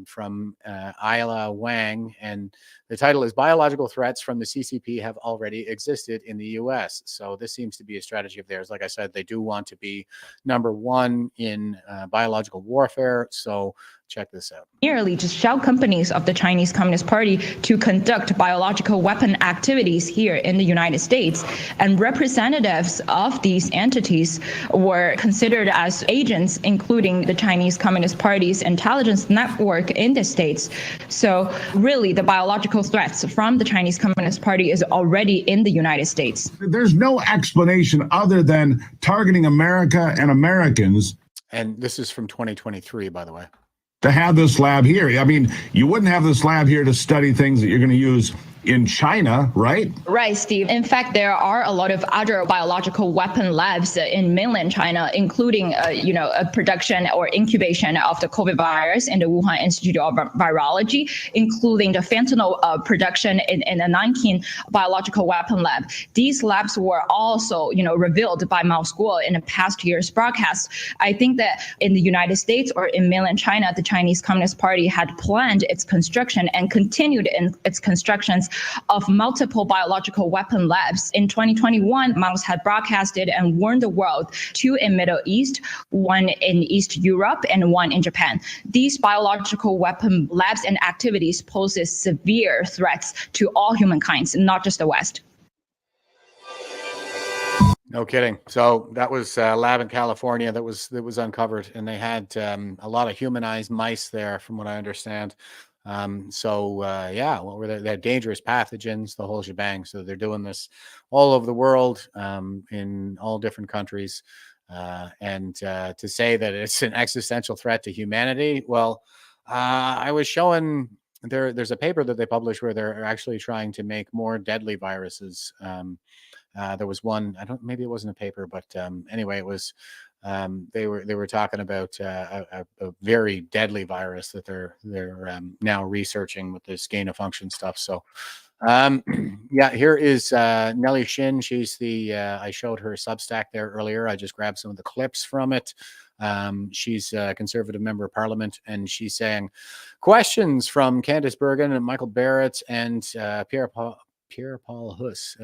from Ayla Wang, and the title is "Biological Threats from the CCP Have Already Existed in the U.S." So this seems to be a strategy of theirs. Like I said, they do want to be number one in biological warfare. So check this out. Merely to shell companies of the Chinese Communist Party to conduct biological weapon activities here in the United States. And representatives of these entities were considered as agents, including the Chinese Communist Party's intelligence network in the States. So really, the biological threats from the Chinese Communist Party is already in the United States. There's no explanation other than targeting America and Americans. And this is from 2023, by the way. To have this lab here. I mean, you wouldn't have this lab here to study things that you're going to use in China, right? Right, Steve. In fact, there are a lot of other biological weapon labs in mainland China, including, a production or incubation of the COVID virus in the Wuhan Institute of Virology, including the fentanyl production in the Nanking biological weapon lab. These labs were also, revealed by Mao School in the past year's broadcast. I think that in the United States or in mainland China, the Chinese Communist Party had planned its construction and continued in its constructions of multiple biological weapon labs. In 2021, Mao had broadcasted and warned the world, 2 in Middle East, 1 in East Europe, and 1 in Japan. These biological weapon labs and activities poses severe threats to all humankind, not just the West. No kidding. So that was a lab in California that was uncovered, and they had a lot of humanized mice there, from what I understand. What were they had dangerous pathogens, the whole shebang. So they're doing this all over the world, in all different countries. To say that it's an existential threat to humanity, well, I was showing there's a paper that they published where they're actually trying to make more deadly viruses. There was one, maybe it wasn't a paper, but anyway, it was. They were talking about a very deadly virus that they're now researching with this gain of function stuff. So, here is Nellie Shin. She's I showed her Substack there earlier. I just grabbed some of the clips from it. She's a conservative member of parliament, and she's saying questions from Candice Bergen and Michael Barrett and Pierre-Paul Huss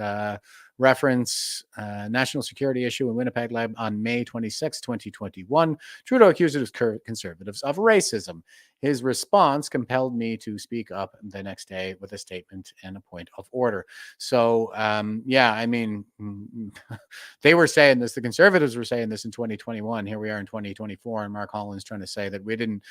reference national security issue in Winnipeg lab on May 26, 2021. Trudeau accuses conservatives of racism. His response compelled me to speak up the next day with a statement and a point of order. So, they were saying this, the conservatives were saying this in 2021. Here we are in 2024, and Mark Holland's trying to say that we didn't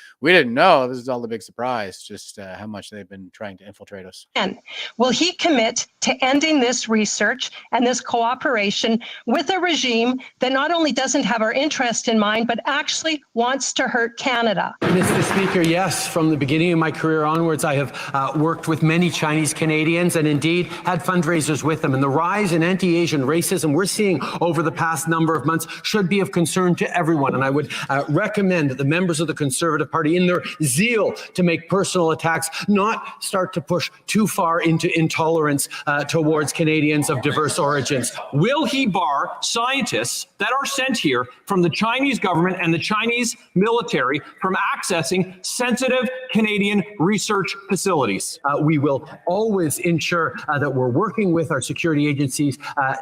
know. This is all the big surprise, just how much they've been trying to infiltrate us. And will he commit to ending this research and this cooperation with a regime that not only doesn't have our interest in mind, but actually wants to hurt Canada? Mr. Speaker, yes, from the beginning of my career onwards, I have worked with many Chinese Canadians and indeed had fundraisers with them. And the rise in anti-Asian racism we're seeing over the past number of months should be of concern to everyone. And I would recommend that the members of the Conservative Party, in their zeal to make personal attacks, not start to push too far into intolerance towards Canadians of diverse origins. Will he bar scientists that are sent here from the Chinese government and the Chinese military from accessing sensitive Canadian research facilities? We will always ensure that we're working with our security agencies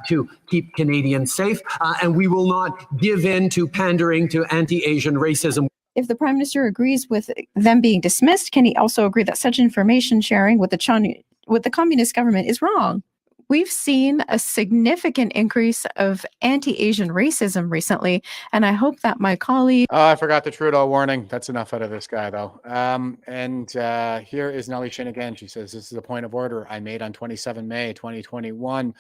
to keep Canadians safe, and we will not give in to pandering to anti-Asian racism. If the Prime Minister agrees with them being dismissed, can he also agree that such information sharing with the communist government is wrong? We've seen a significant increase of anti-Asian racism recently, and I hope that my colleague... Oh, I forgot the Trudeau warning. That's enough out of this guy, though. Here is Nellie Shin again. She says, this is a point of order I made on 27 May 2021.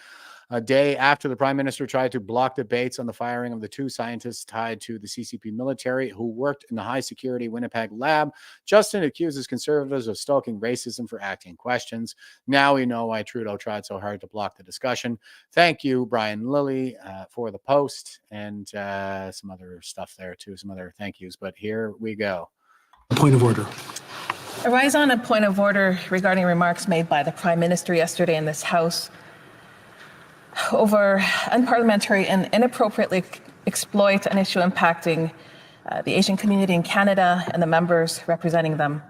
a day after the Prime Minister tried to block debates on the firing of the 2 scientists tied to the CCP military who worked in the high-security Winnipeg lab. Justin accuses Conservatives of stoking racism for asking questions. Now we know why Trudeau tried so hard to block the discussion. Thank you, Brian Lilly, for the post, and some other stuff there too, some other thank yous. But here we go. Point of order. I rise on a point of order regarding remarks made by the Prime Minister yesterday in this House over unparliamentary and inappropriately exploit an issue impacting the Asian community in Canada and the members representing them.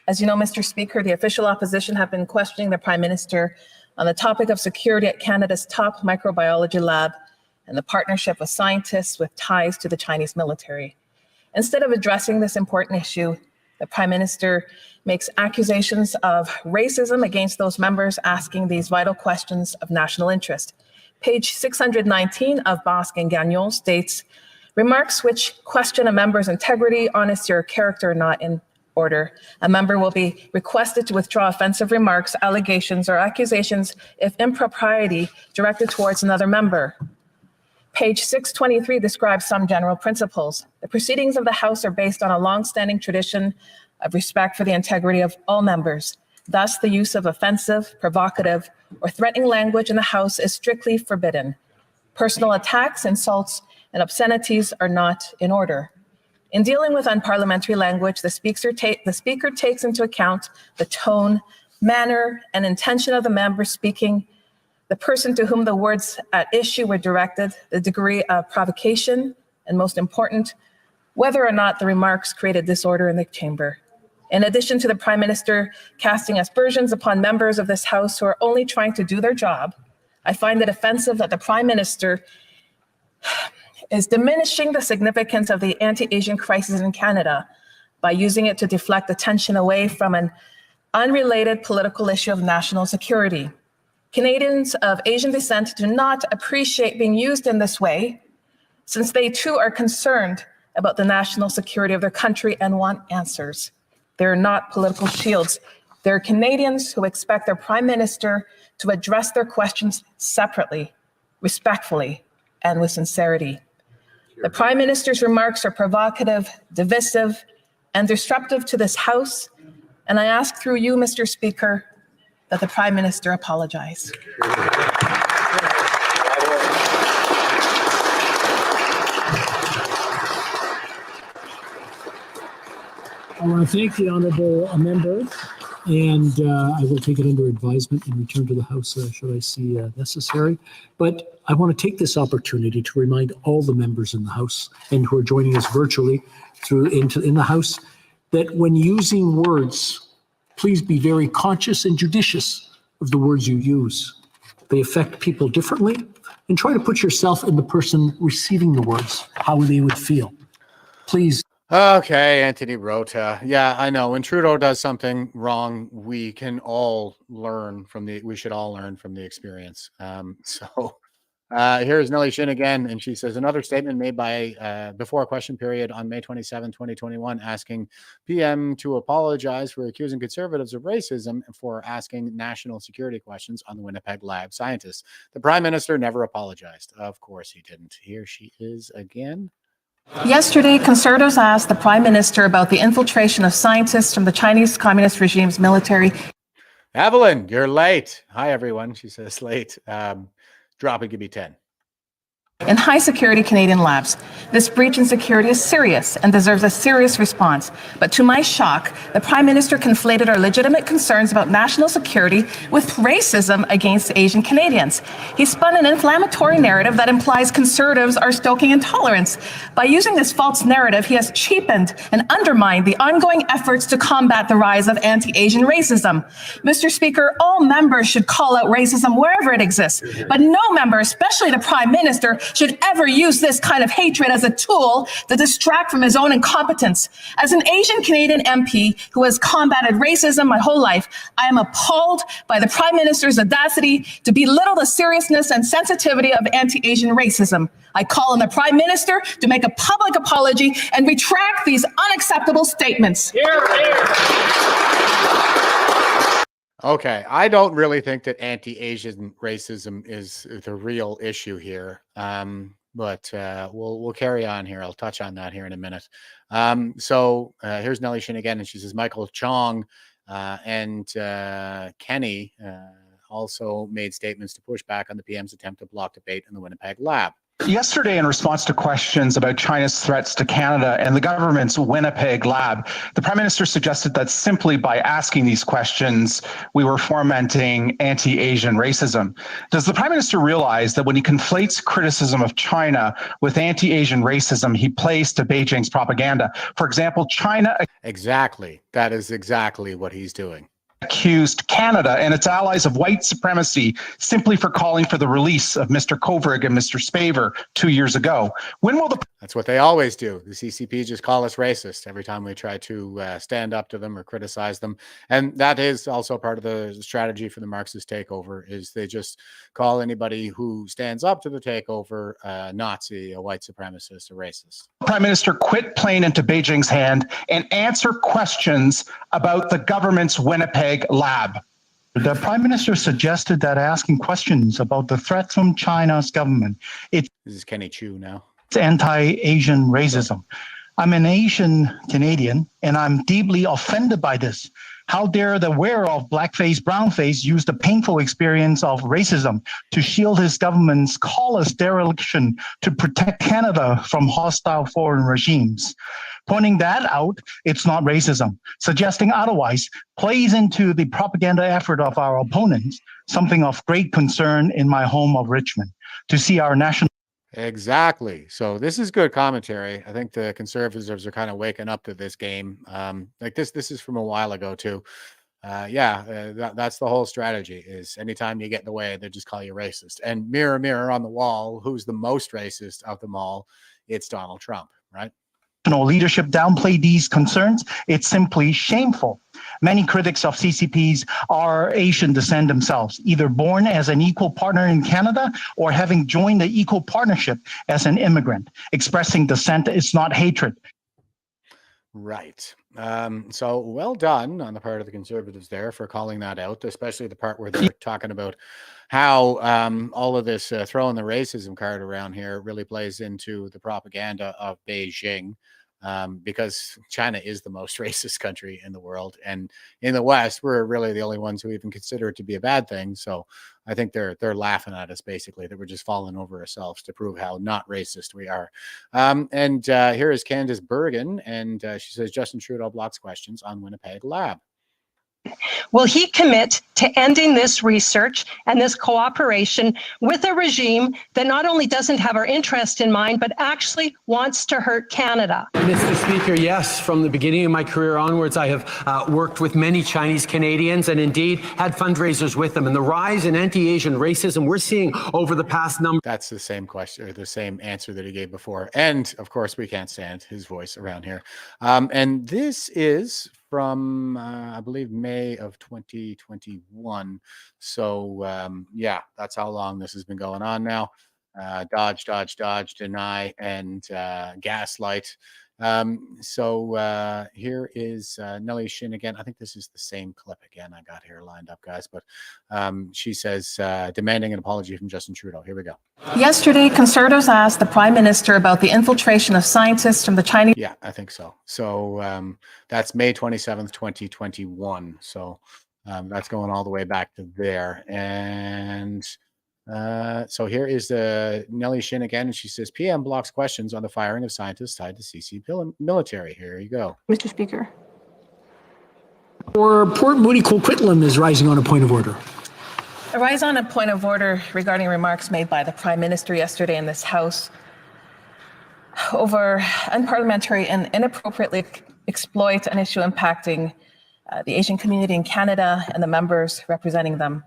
As you know, Mr. Speaker, the official opposition have been questioning the Prime Minister on the topic of security at Canada's top microbiology lab and the partnership with scientists with ties to the Chinese military. Instead of addressing this important issue, the Prime Minister makes accusations of racism against those members asking these vital questions of national interest. Page 619 of Basque and Gagnon states, remarks which question a member's integrity, honesty, or character are not in order. A member will be requested to withdraw offensive remarks, allegations, or accusations if impropriety directed towards another member. Page 623 describes some general principles. The proceedings of the House are based on a long-standing tradition of respect for the integrity of all members. Thus, the use of offensive, provocative, or threatening language in the House is strictly forbidden. Personal attacks, insults, and obscenities are not in order. In dealing with unparliamentary language, the speaker takes into account the tone, manner, and intention of the member speaking, the person to whom the words at issue were directed, the degree of provocation, and most important, whether or not the remarks created disorder in the chamber. In addition to the Prime Minister casting aspersions upon members of this House who are only trying to do their job, I find it offensive that the Prime Minister is diminishing the significance of the anti-Asian crisis in Canada by using it to deflect attention away from an unrelated political issue of national security. Canadians of Asian descent do not appreciate being used in this way, since they too are concerned about the national security of their country and want answers. They're not political shields. They're Canadians who expect their Prime Minister to address their questions separately, respectfully, and with sincerity. The Prime Minister's remarks are provocative, divisive, and disruptive to this House, and I ask through you, Mr. Speaker, that the Prime Minister apologize. I want to thank the honourable member, and I will take it under advisement and return to the House should I see necessary. But I want to take this opportunity to remind all the members in the House and who are joining us virtually in the House that when using words, please be very conscious and judicious of the words you use. They affect people differently, and try to put yourself in the person receiving the words, how they would feel. Please. Okay, Anthony Rota. Yeah, I know. When Trudeau does something wrong, we should all learn from the experience. Here's Nellie Shin again, and she says another statement made by before a question period on May 27, 2021, asking PM to apologize for accusing Conservatives of racism and for asking national security questions on the Winnipeg lab scientists. The Prime Minister never apologized. Of course he didn't. Here she is again. Yesterday, Conservatives asked the Prime Minister about the infiltration of scientists from the Chinese Communist regime's military. Evelyn, you're late. Hi, everyone. She says late. Drop it, give me 10. In high-security Canadian labs. This breach in security is serious and deserves a serious response. But to my shock, the Prime Minister conflated our legitimate concerns about national security with racism against Asian Canadians. He spun an inflammatory narrative that implies Conservatives are stoking intolerance. By using this false narrative, he has cheapened and undermined the ongoing efforts to combat the rise of anti-Asian racism. Mr. Speaker, all members should call out racism wherever it exists, but no member, especially the Prime Minister, should ever use this kind of hatred as a tool to distract from his own incompetence. As an Asian Canadian MP who has combated racism my whole life, I am appalled by the Prime Minister's audacity to belittle the seriousness and sensitivity of anti-Asian racism. I call on the Prime Minister to make a public apology and retract these unacceptable statements. Hear, hear. Okay, I don't really think that anti-Asian racism is the real issue here, but we'll carry on here. I'll touch on that here in a minute. Here's Nellie Shin again, and she says Michael Chong and Kenny also made statements to push back on the PM's attempt to block debate in the Winnipeg lab. Yesterday, in response to questions about China's threats to Canada and the government's Winnipeg lab, the Prime Minister suggested that simply by asking these questions, we were fomenting anti-Asian racism. Does the Prime Minister realize that when he conflates criticism of China with anti-Asian racism, he plays to Beijing's propaganda? For example, China... Exactly. That is exactly what he's doing. Accused Canada and its allies of white supremacy simply for calling for the release of Mr. Kovrig and Mr. Spavor 2 years ago. When will the... That's what they always do. The CCP just call us racist every time we try to stand up to them or criticize them. And that is also part of the strategy for the Marxist takeover, is they just call anybody who stands up to the takeover a Nazi, a white supremacist, a racist. Prime Minister quit playing into Beijing's hand and answer questions about the government's Winnipeg lab. The Prime Minister suggested that asking questions about the threats from China's government, this is Kenny Chu now. It's anti-Asian racism. I'm an Asian Canadian, and I'm deeply offended by this. How dare the wearer of blackface, brownface use the painful experience of racism to shield his government's callous dereliction to protect Canada from hostile foreign regimes. Pointing that out, it's not racism. Suggesting otherwise plays into the propaganda effort of our opponents, something of great concern in my home of Richmond, to see our national... Exactly. So this is good commentary. I think the Conservatives are kind of waking up to this game. Like this is from a while ago too. That's the whole strategy, is anytime you get in the way, they just call you racist. And mirror, mirror on the wall, who's the most racist of them all? It's Donald Trump, right? Leadership downplay these concerns. It's simply shameful. Many critics of CCPs are Asian descent themselves, either born as an equal partner in Canada or having joined the equal partnership as an immigrant. Expressing dissent is not hatred. Right. So well done on the part of the Conservatives there for calling that out, especially the part where they're talking about how all of this throwing the racism card around here really plays into the propaganda of Beijing, because China is the most racist country in the world. And in the West, we're really the only ones who even consider it to be a bad thing. So I think they're laughing at us, basically, that we're just falling over ourselves to prove how not racist we are. Here is Candace Bergen, and she says Justin Trudeau blocks questions on Winnipeg lab. Will he commit to ending this research and this cooperation with a regime that not only doesn't have our interest in mind, but actually wants to hurt Canada? Mr. Speaker, yes, from the beginning of my career onwards, I have worked with many Chinese Canadians and indeed had fundraisers with them. And the rise in anti-Asian racism we're seeing over the past number... That's the same question, or the same answer that he gave before. And of course, we can't stand his voice around here. And this is from, I believe, May of 2021. So, yeah, that's how long this has been going on now. Dodge, deny, and gaslight. Here is Nellie Shin again. I think this is the same clip again I got here lined up, guys. But she says, demanding an apology from Justin Trudeau. Here we go. Yesterday, Conservatives asked the Prime Minister about the infiltration of scientists from the Chinese... Yeah, I think so. So that's May 27th, 2021. So that's going all the way back to there. And... so here is Nellie Shin again, and she says PM blocks questions on the firing of scientists tied to CC military. Here you go. Mr. Speaker. Or Port Moody Coquitlam is rising on a point of order. I rise on a point of order regarding remarks made by the Prime Minister yesterday in this House over unparliamentary and inappropriately exploit an issue impacting the Asian community in Canada and the members representing them.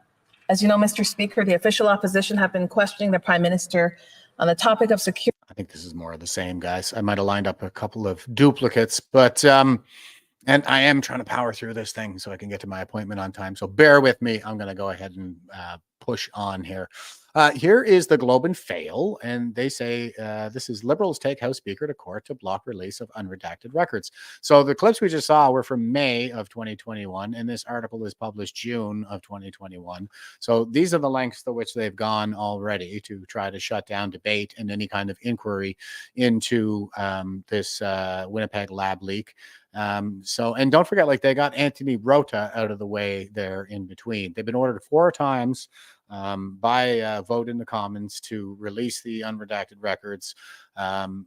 As you know, Mr. Speaker, the official opposition have been questioning the Prime Minister on the topic of security. I think this is more of the same, guys. I might have lined up a couple of duplicates, but And I am trying to power through this thing so I can get to my appointment on time. So bear with me. I'm going to go ahead and push on here. Here is the Globe and Fail, and they say this is Liberals take House Speaker to court to block release of unredacted records. So the clips we just saw were from May of 2021, and this article is published June of 2021. So these are the lengths to which they've gone already to try to shut down debate and any kind of inquiry into this Winnipeg lab leak. And don't forget, like, they got Anthony Rota out of the way there in between. They've been ordered 4 times by vote in the Commons to release the unredacted records held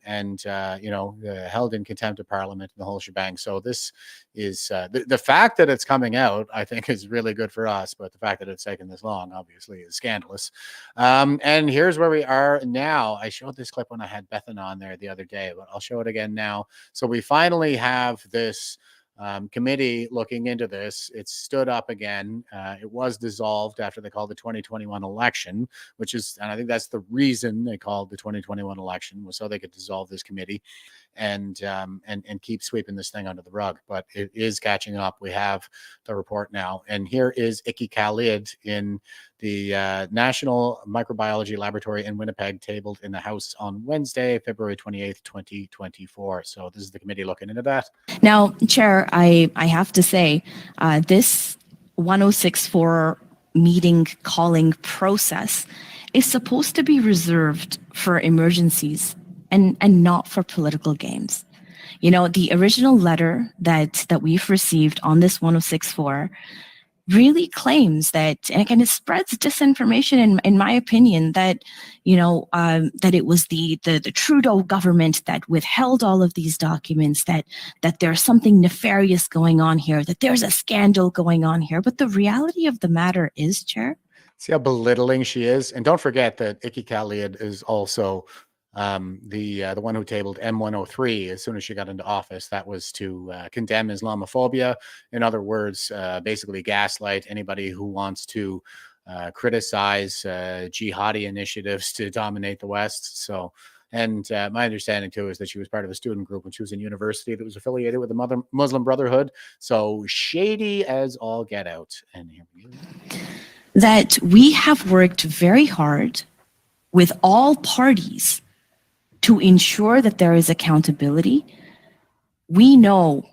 in contempt of Parliament and the whole shebang. So this is the fact that it's coming out, I think, is really good for us, but the fact that it's taken this long obviously is scandalous. And here's where we are now. I showed this clip when I had Bethan on there the other day, but I'll show it again now. So we finally have this committee looking into this. It's stood up again. It was dissolved after they called the 2021 election, and I think that's the reason they called the 2021 election, was so they could dissolve this committee and keep sweeping this thing under the rug. But it is catching up. We have the report now, and here is Iki Khalid in the National Microbiology Laboratory in Winnipeg, tabled in the House on Wednesday, February 28th, 2024. So this is the committee looking into that. Now, Chair, I have to say, this 1064 meeting calling process is supposed to be reserved for emergencies and not for political games. You know, the original letter that we've received on this 1064 really claims that, and again, it spreads disinformation, in my opinion, that, that it was the Trudeau government that withheld all of these documents, that there's something nefarious going on here, that there's a scandal going on here. But the reality of the matter is, Chair. See how belittling she is? And don't forget that Iki Khalid is also the one who tabled M103 as soon as she got into office. That was to condemn Islamophobia. In other words, basically gaslight anybody who wants to criticize jihadi initiatives to dominate the West. So, and my understanding too is that she was part of a student group when she was in university that was affiliated with the Muslim Brotherhood. So shady as all get out. And here we go. That we have worked very hard with all parties to ensure that there is accountability. We know,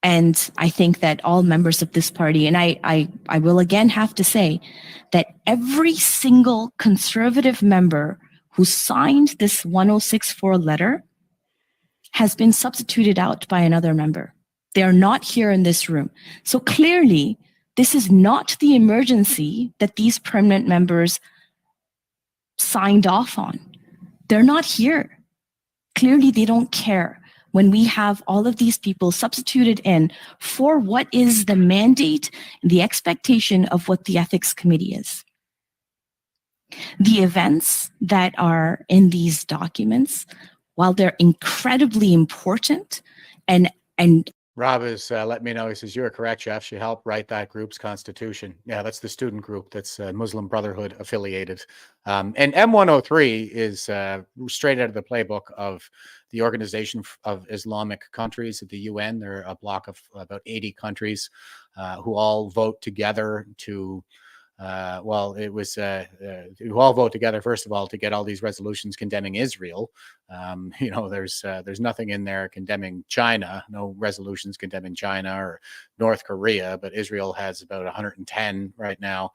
and I think that all members of this party, and I will again have to say that every single Conservative member who signed this 1064 letter has been substituted out by another member. They are not here in this room. So clearly, this is not the emergency that these permanent members signed off on. They're not here. Clearly, they don't care when we have all of these people substituted in for what is the mandate, the expectation of what the ethics committee is. The events that are in these documents, while they're incredibly important and Rob is let me know. He says, you're correct, Jeff. She helped write that group's constitution. Yeah, that's the student group that's Muslim Brotherhood affiliated. And M103 is straight out of the playbook of the Organization of Islamic Countries at the UN. They're a block of about 80 countries who all vote together to who all vote together, first of all, to get all these resolutions condemning Israel. There's nothing in there condemning China, no resolutions condemning China or North Korea, but Israel has about 110 right now,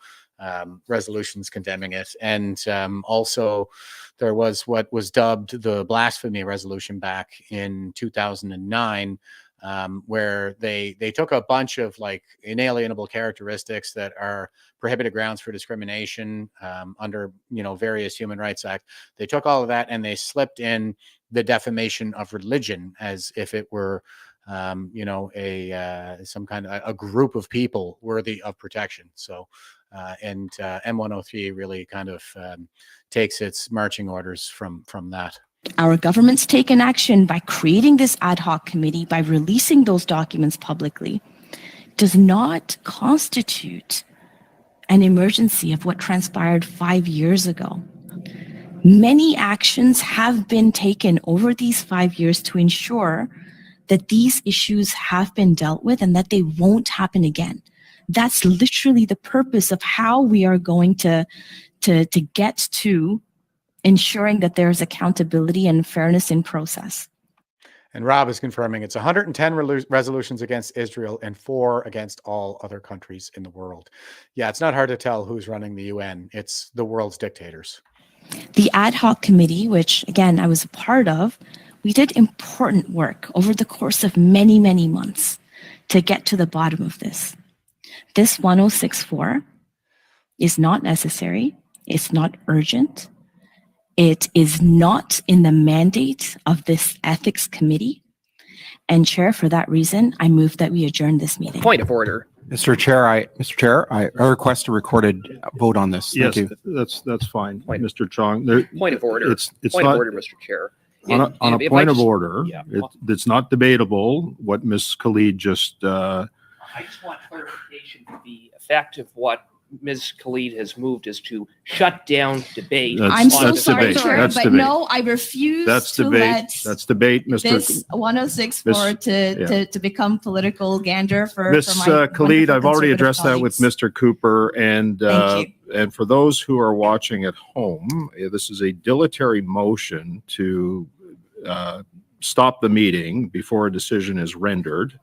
resolutions condemning it. And also there was what was dubbed the blasphemy resolution back in 2009, where they took a bunch of like inalienable characteristics that are prohibited grounds for discrimination under various human rights act. They took all of that and they slipped in the defamation of religion as if it were some kind of a group of people worthy of protection. So M103 really kind of takes its marching orders from that. Our government's taken action by creating this ad hoc committee, by releasing those documents publicly, does not constitute an emergency of what transpired 5 years ago. Many actions have been taken over these 5 years to ensure that these issues have been dealt with and that they won't happen again. That's literally the purpose of how we are going to get to ensuring that there's accountability and fairness in process. And Rob is confirming it's 110 resolutions against Israel and 4 against all other countries in the world. Yeah, it's not hard to tell who's running the UN. It's the world's dictators. The ad hoc committee, which again I was a part of, we did important work over the course of many, many months to get to the bottom of this. This 1064 is not necessary. It's not urgent. It is not in the mandate of this ethics committee. And Chair, for that reason, I move that we adjourn this meeting. Point of order. Mr. Chair, I request a recorded vote on this. Thank you. That's fine, Mr. Chong. Point of order. It's point not, of order, Mr. Chair. On a point of order, yeah. it's not debatable what Ms. Khalid just. I just want clarification to the effect of what Ms. Khalid has moved is to shut down debate. I'm so that's sorry, debate. Chair, That's but debate. no, I refuse That's to debate. let That's debate, Mr. this 1064 to become political gander for Ms. my Khalid, wonderful I've already conservative addressed that with colleagues. Mr. Cooper, and Thank and for those who are watching at home, this is a dilatory motion to stop the meeting before a decision is rendered.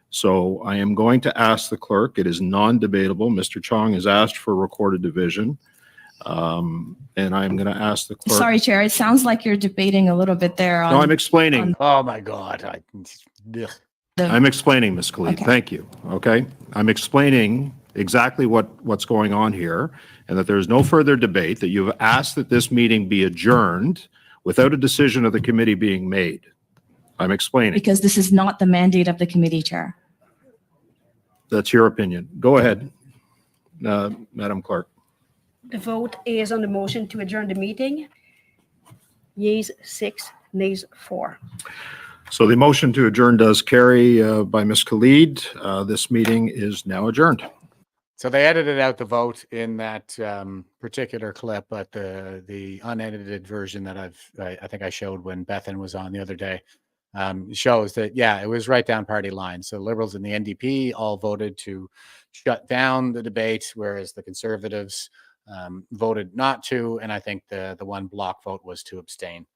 So I am going to ask the clerk. It is non-debatable. Mr. Chong has asked for recorded division, and I'm going to ask the clerk. Sorry, Chair, it sounds like you're debating a little bit there. No, I'm explaining. Oh my God. I'm explaining, Ms. Khalid. Okay. Thank you. Okay. I'm explaining exactly what's going on here, and that there's no further debate, that you've asked that this meeting be adjourned without a decision of the committee being made. I'm explaining. Because this is not the mandate of the committee, Chair. That's your opinion. Go ahead, Madam Clerk. The vote is on the motion to adjourn the meeting. Yeas 6, nays 4. So the motion to adjourn does carry by Ms. Khalid. This meeting is now adjourned. So they edited out the vote in that particular clip, but the unedited version that I think I showed when Bethan was on the other day shows that, yeah, it was right down party line. So Liberals and the NDP all voted to shut down the debate, whereas the Conservatives voted not to, and I think the one block vote was to abstain.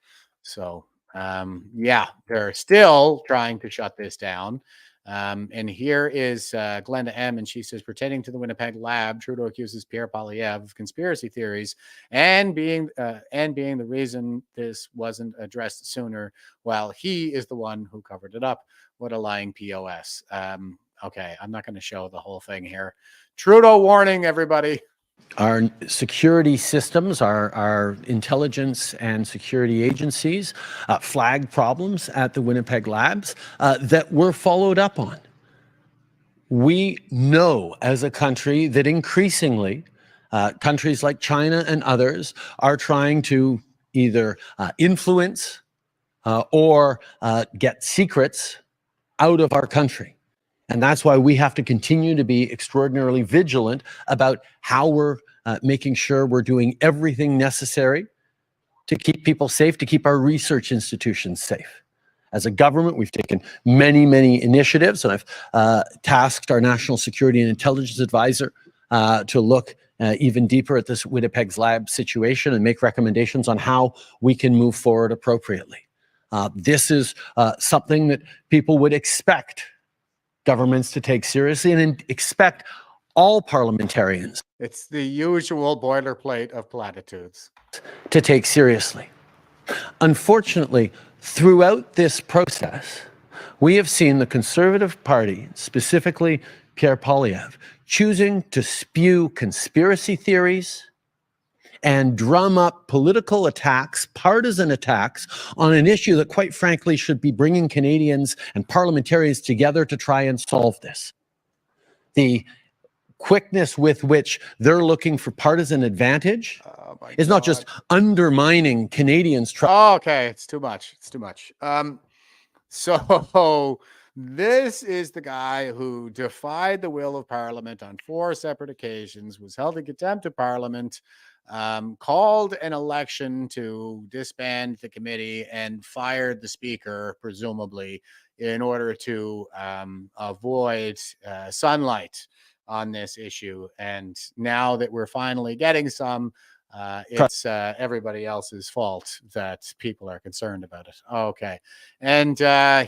So yeah, they're still trying to shut this down. And here is Glenda M, and she says, pertaining to the Winnipeg lab, Trudeau accuses Pierre Poilievre of conspiracy theories and being the reason this wasn't addressed sooner, while he is the one who covered it up. What a lying POS. Okay, I'm not going to show the whole thing here. Trudeau warning, everybody. Our security systems, our intelligence and security agencies flagged problems at the Winnipeg labs that were followed up on. We know as a country that increasingly countries like China and others are trying to either influence or get secrets out of our country. And that's why we have to continue to be extraordinarily vigilant about how we're making sure we're doing everything necessary to keep people safe, to keep our research institutions safe. As a government, we've taken many, many initiatives, and I've tasked our National Security and Intelligence Advisor to look even deeper at this Winnipeg's lab situation and make recommendations on how we can move forward appropriately. This is something that people would expect governments to take seriously and expect all parliamentarians. It's the usual boilerplate of platitudes. To take seriously. Unfortunately, throughout this process, we have seen the Conservative Party, specifically Pierre Poilievre, choosing to spew conspiracy theories and drum up political attacks, partisan attacks, on an issue that, quite frankly, should be bringing Canadians and parliamentarians together to try and solve this. The quickness with which they're looking for partisan advantage is not just undermining Canadians' trust. Oh, okay, it's too much. It's too much. So this is the guy who defied the will of Parliament on 4 separate occasions, was held in contempt of Parliament, called an election to disband the committee, and fired the speaker, presumably, in order to avoid sunlight on this issue. And now that we're finally getting some, it's everybody else's fault that people are concerned about it. Okay. And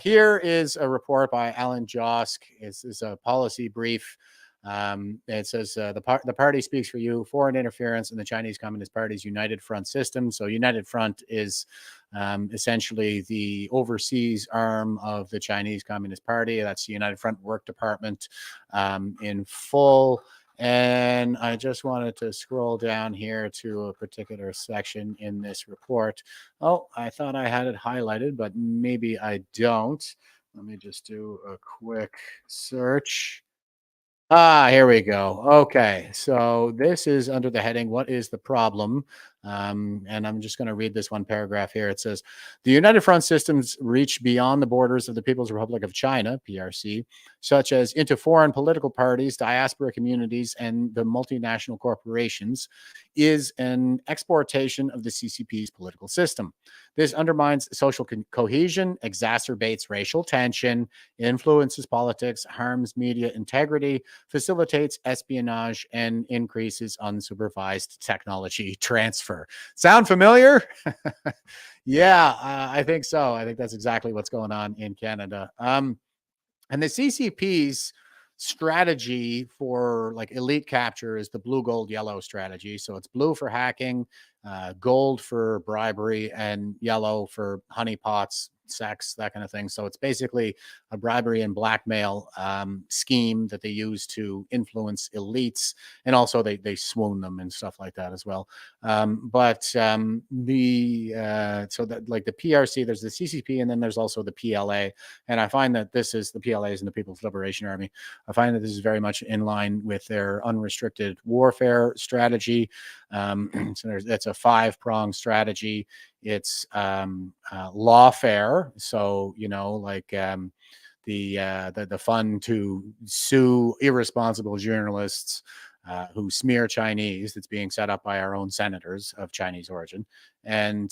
here is a report by Alan Josk. It's a policy brief. It says the party speaks for you, foreign interference in the Chinese Communist Party's United Front system. So United Front is essentially the overseas arm of the Chinese Communist Party. That's the United Front Work Department in full. And I just wanted to scroll down here to a particular section in this report. Oh, I thought I had it highlighted, but maybe I don't. Let me just do a quick search. Here we go. Okay, so this is under the heading, what is the problem? And I'm just going to read this one paragraph here. It says, the United Front systems reach beyond the borders of the People's Republic of China, PRC, such as into foreign political parties, diaspora communities, and the multinational corporations, is an exportation of the CCP's political system. This undermines social cohesion, exacerbates racial tension, influences politics, harms media integrity, facilitates espionage, and increases unsupervised technology transfer. Sound familiar? Yeah, I think so. I think that's exactly what's going on in Canada. And the CCP's strategy for like elite capture is the blue, gold, yellow strategy. So it's blue for hacking, gold for bribery, and yellow for honeypots, sex, that kind of thing. So it's basically a bribery and blackmail scheme that they use to influence elites, and also they swoon them and stuff like that as well. So that like the PRC, there's the CCP, and then there's also the PLA. And I find that this is the PLAs and the People's Liberation Army. I find that this is very much in line with their unrestricted warfare strategy. So that's a 5-pronged strategy. It's lawfare. So, you know, like the fund to sue irresponsible journalists who smear Chinese, that's being set up by our own senators of Chinese origin. And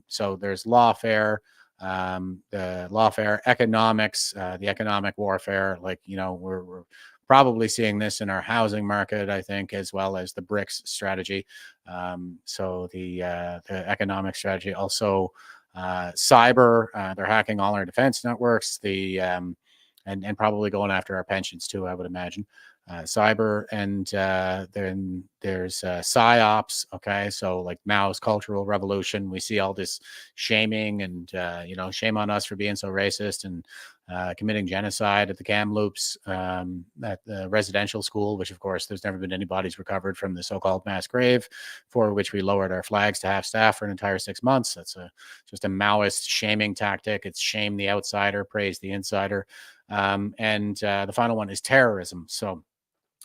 so there's lawfare, the lawfare, economics, the economic warfare. Like, you know, we're probably seeing this in our housing market, I think, as well as the BRICS strategy. So the economic strategy, also cyber, they're hacking all our defense networks, and probably going after our pensions too, I would imagine. Cyber, and then there's psyops. Okay, so like Mao's Cultural Revolution, we see all this shaming and you know, shame on us for being so racist and committing genocide at the Kamloops at the residential school, which of course there's never been any bodies recovered from the so-called mass grave, for which we lowered our flags to half staff for an entire 6 months. That's just a Maoist shaming tactic. It's shame the outsider, praise the insider. And the final one is terrorism. So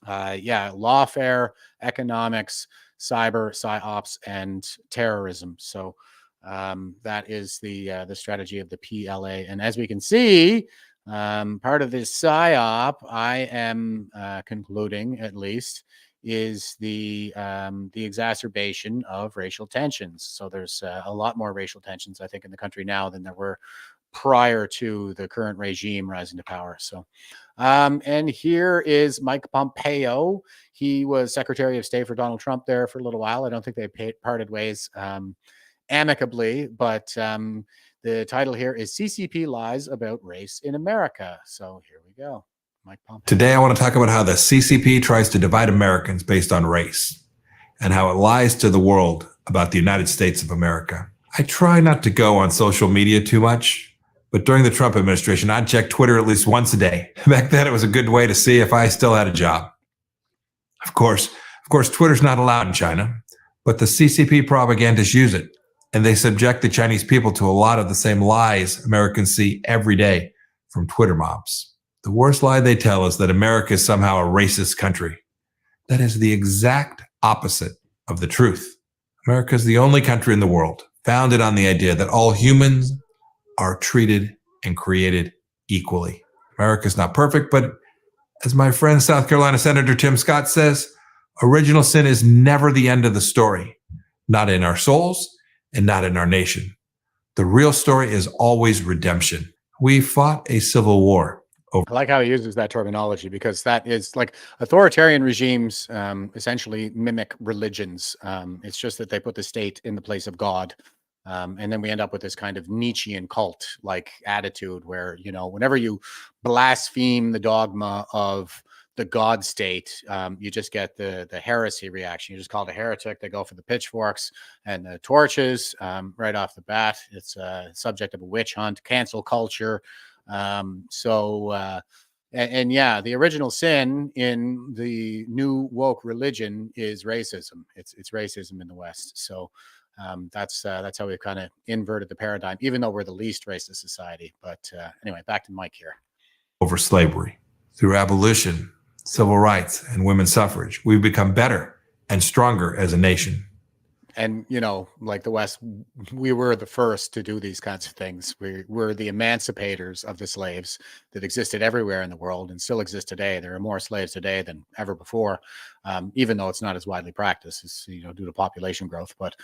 yeah, lawfare, economics, cyber, psyops, and terrorism. So that is the strategy of the PLA. And as we can see, part of this psyop, I am concluding at least, is the exacerbation of racial tensions. So there's a lot more racial tensions, I think, in the country now than there were prior to the current regime rising to power. So, and here is Mike Pompeo. He was Secretary of State for Donald Trump there for a little while. I don't think they parted ways amicably, but the title here is CCP Lies About Race in America. So here we go. Mike Pompeo. Today, I want to talk about how the CCP tries to divide Americans based on race and how it lies to the world about the United States of America. I try not to go on social media too much, but during the Trump administration, I'd check Twitter at least once a day. Back then, it was a good way to see if I still had a job. Of course, Twitter's not allowed in China, but the CCP propagandists use it, and they subject the Chinese people to a lot of the same lies Americans see every day from Twitter mobs. The worst lie they tell is that America is somehow a racist country. That is the exact opposite of the truth. America is the only country in the world founded on the idea that all humans are treated and created equally. America is not perfect, but as my friend South Carolina Senator Tim Scott says, original sin is never the end of the story, not in our souls and not in our nation. The real story is always redemption. We fought a civil war. I like how he uses that terminology, because that is like authoritarian regimes essentially mimic religions. It's just that they put the state in the place of God. And then we end up with this kind of Nietzschean cult like attitude where, you know, whenever you blaspheme the dogma of the God state, you just get the heresy reaction. You just call it a heretic. They go for the pitchforks and the torches right off the bat. It's a subject of a witch hunt, cancel culture. And yeah, the original sin in the new woke religion is racism. It's racism in the West. So that's how we've kind of inverted the paradigm, even though we're the least racist society. But anyway, back to Mike here. Over slavery. Through abolition, civil rights, and women's suffrage, we've become better and stronger as a nation. And, you know, like the West, we were the first to do these kinds of things. We were the emancipators of the slaves that existed everywhere in the world and still exist today. There are more slaves today than ever before, even though it's not as widely practiced, as, you know, due to population growth. But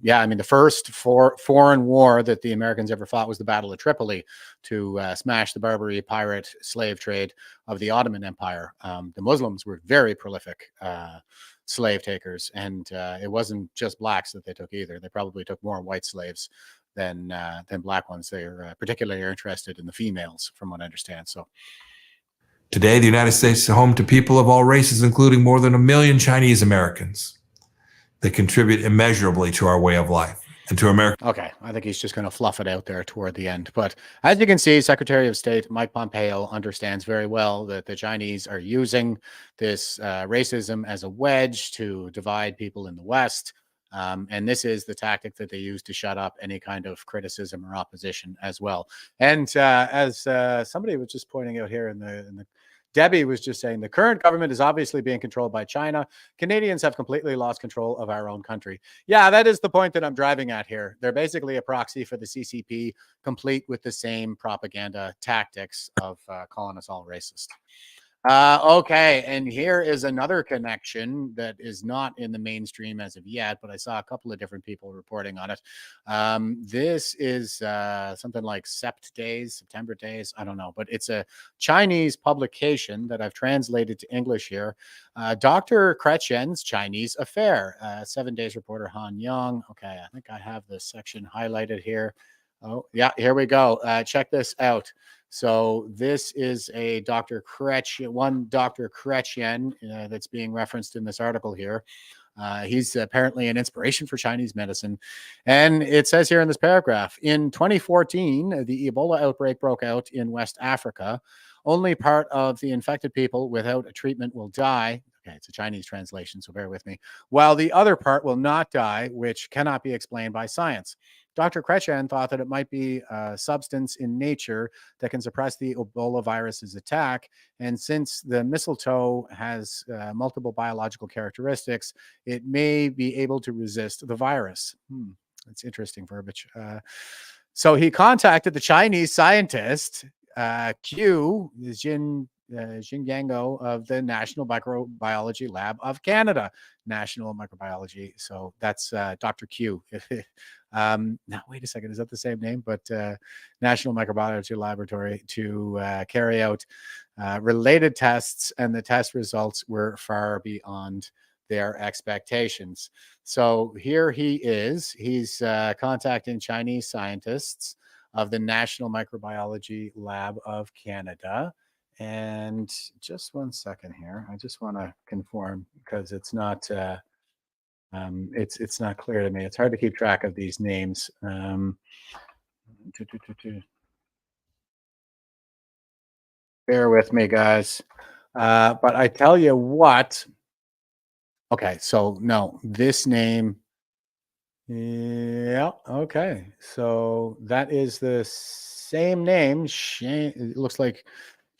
yeah, I mean, the first foreign war that the Americans ever fought was the Battle of Tripoli to smash the Barbary pirate slave trade of the Ottoman Empire. The Muslims were very prolific slave takers, and it wasn't just blacks that they took either. They probably took more white slaves than black ones. They are particularly interested in the females, from what I understand. So today, the United States is home to people of all races, including more than 1 million Chinese Americans that contribute immeasurably to our way of life and to America. Okay, I think he's just going to fluff it out there toward the end. But as you can see, Secretary of State Mike Pompeo understands very well that the Chinese are using this racism as a wedge to divide people in the West. And this is the tactic that they use to shut up any kind of criticism or opposition as well. And as somebody was just pointing out here in the Debbie was just saying, the current government is obviously being controlled by China. Canadians have completely lost control of our own country. Yeah, that is the point that I'm driving at here. They're basically a proxy for the CCP, complete with the same propaganda tactics of calling us all racist. Okay, and here is another connection that is not in the mainstream as of yet, but I saw a couple of different people reporting on it. This is something like September Days, I don't know, but it's a Chinese publication that I've translated to English here. Dr. Kretchen's Chinese Affair, 7 Days reporter Han Yang. Okay, I think I have this section highlighted here. Oh, yeah, here we go. Check this out. So this is a Dr. Kretchen that's being referenced in this article here. He's apparently an inspiration for Chinese medicine. And it says here in this paragraph, in 2014, the Ebola outbreak broke out in West Africa. Only part of the infected people without a treatment will die. Okay, it's a Chinese translation, so bear with me. While the other part will not die, which cannot be explained by science. Dr. Kretchen thought that it might be a substance in nature that can suppress the Ebola virus's attack. And since the mistletoe has multiple biological characteristics, it may be able to resist the virus. That's interesting verbiage. So he contacted the Chinese scientist, Q, Xinjiango of the National Microbiology Lab of Canada. National Microbiology. So that's Dr. Q. Now, wait a second. Is that the same name? But National Microbiology Laboratory to carry out related tests, and the test results were far beyond their expectations. So here he is. He's contacting Chinese scientists of the National Microbiology Lab of Canada. And just 1 second here. I just want to conform because it's not it's not clear to me. It's hard to keep track of these names. Bear with me, guys. But I tell you what. Okay, so no, this name. Yeah, okay. So that is the same name. It looks like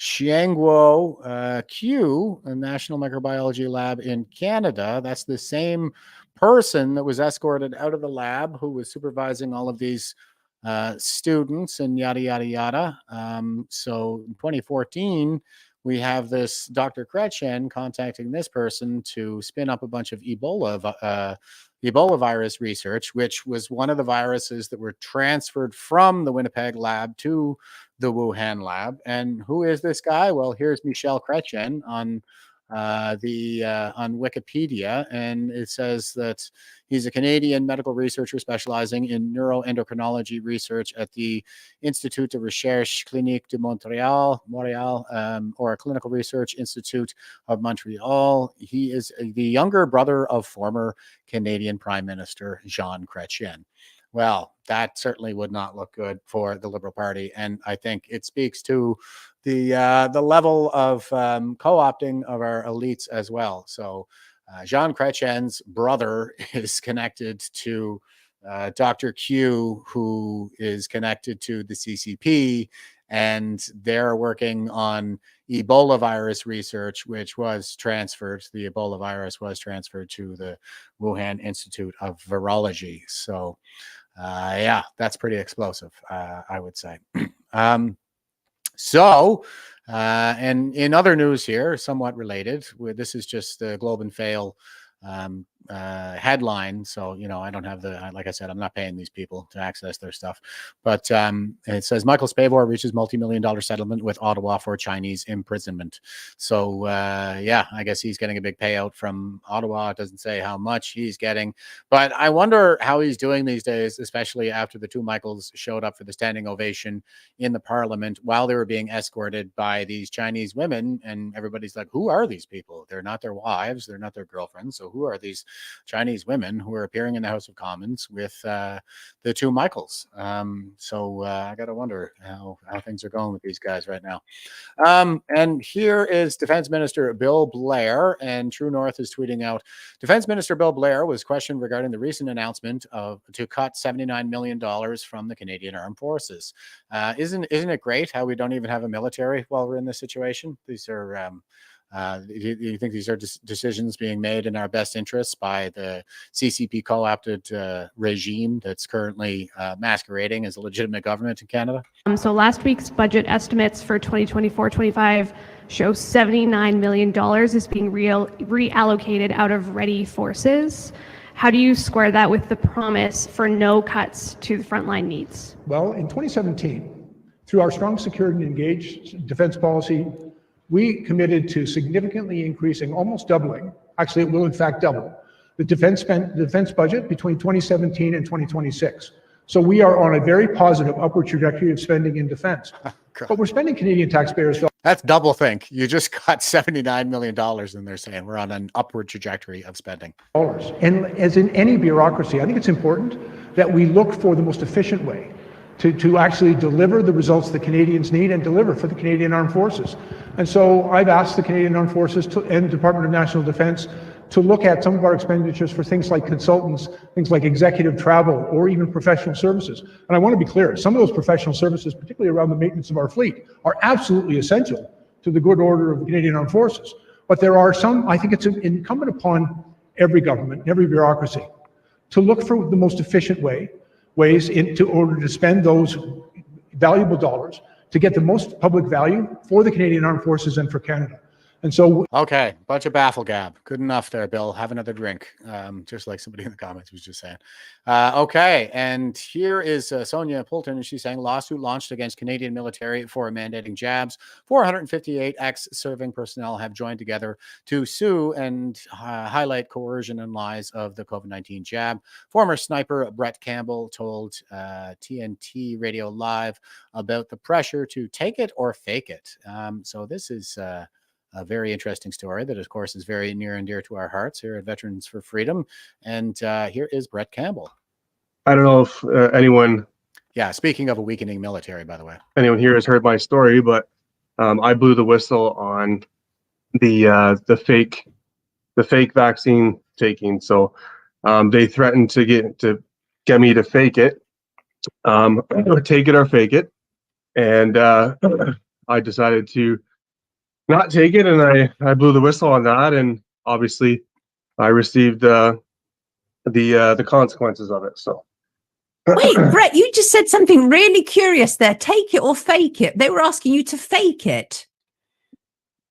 Xiangguo Q, a National Microbiology Lab in Canada. That's the same person that was escorted out of the lab who was supervising all of these students and yada, yada, yada. So in 2014, we have this Dr. Kretchen contacting this person to spin up a bunch of Ebola Ebola virus research, which was one of the viruses that were transferred from the Winnipeg lab to the Wuhan lab. And who is this guy? Well, here's Michelle Spavor on Wikipedia, and it says that he's a Canadian medical researcher specializing in neuroendocrinology research at the Institut de Recherche Clinique de Montréal, or a Clinical Research Institute of Montreal. He is the younger brother of former Canadian Prime Minister Jean Chrétien. Well, that certainly would not look good for the Liberal Party, and I think it speaks to the level of co-opting of our elites as well. So Jean Chrétien's brother is connected to Dr. Q, who is connected to the CCP, and they're working on Ebola virus research, which was transferred. The Ebola virus was transferred to the Wuhan Institute of Virology. So yeah, that's pretty explosive, I would say. And in other news here, somewhat related, this is just the Globe and Fail headline. So, you know, I don't have like I said, I'm not paying these people to access their stuff. But it says Michale Spavor reaches multi-million-dollar settlement with Ottawa for Chinese imprisonment. So, yeah, I guess he's getting a big payout from Ottawa. It doesn't say how much he's getting. But I wonder how he's doing these days, especially after the two Michaels showed up for the standing ovation in the parliament while they were being escorted by these Chinese women. And everybody's like, who are these people? They're not their wives. They're not their girlfriends. So who are these Chinese women who are appearing in the House of Commons with the two Michaels? So I got to wonder how things are going with these guys right now. And here is Defense Minister Bill Blair, and True North is tweeting out, Defense Minister Bill Blair was questioned regarding the recent announcement to cut $79 million from the Canadian Armed Forces. Isn't it great how we don't even have a military while we're in this situation? These are do you think these are decisions being made in our best interests by the CCP co-opted regime that's currently masquerading as a legitimate government in Canada? So last week's budget estimates for 2024-25 show $79 million is being reallocated out of ready forces. How do you square that with the promise for no cuts to the frontline needs? Well, in 2017, through our strong, secured, and engaged defense policy, we committed to significantly increasing, almost doubling, actually it will in fact double, the defense budget between 2017 and 2026. So we are on a very positive upward trajectory of spending in defense. But we're spending Canadian taxpayers. That's double think. You just got $79 million and they're saying we're on an upward trajectory of spending. And as in any bureaucracy, I think it's important that we look for the most efficient way to actually deliver the results the Canadians need and deliver for the Canadian Armed Forces. And so I've asked the Canadian Armed Forces and Department of National Defense to look at some of our expenditures for things like consultants, things like executive travel, or even professional services. And I want to be clear, some of those professional services, particularly around the maintenance of our fleet, are absolutely essential to the good order of the Canadian Armed Forces. But there are some, I think it's incumbent upon every government, every bureaucracy, to look for the most efficient ways in order to spend those valuable dollars to get the most public value for the Canadian Armed Forces and for Canada. And so, okay, bunch of baffle gab. Good enough there, Bill. Have another drink. Just like somebody in the comments was just saying. Okay, and here is Sonia Poulton, and she's saying lawsuit launched against Canadian military for mandating jabs. 458 ex-serving personnel have joined together to sue and highlight coercion and lies of the COVID-19 jab. Former sniper Brett Campbell told TNT Radio Live about the pressure to take it or fake it. So this is a very interesting story that, of course, is very near and dear to our hearts here at Veterans for Freedom. And here is Brett Campbell. I don't know if anyone... Yeah, speaking of a weakening military, by the way. Anyone here has heard my story, but I blew the whistle on the fake vaccine taking. So they threatened to get me to fake it, take it or fake it. And I decided to not take it, and I blew the whistle on that, and obviously I received the consequences of it. So wait, Brett, you just said something really curious there. Take it or fake it. They were asking you to fake it.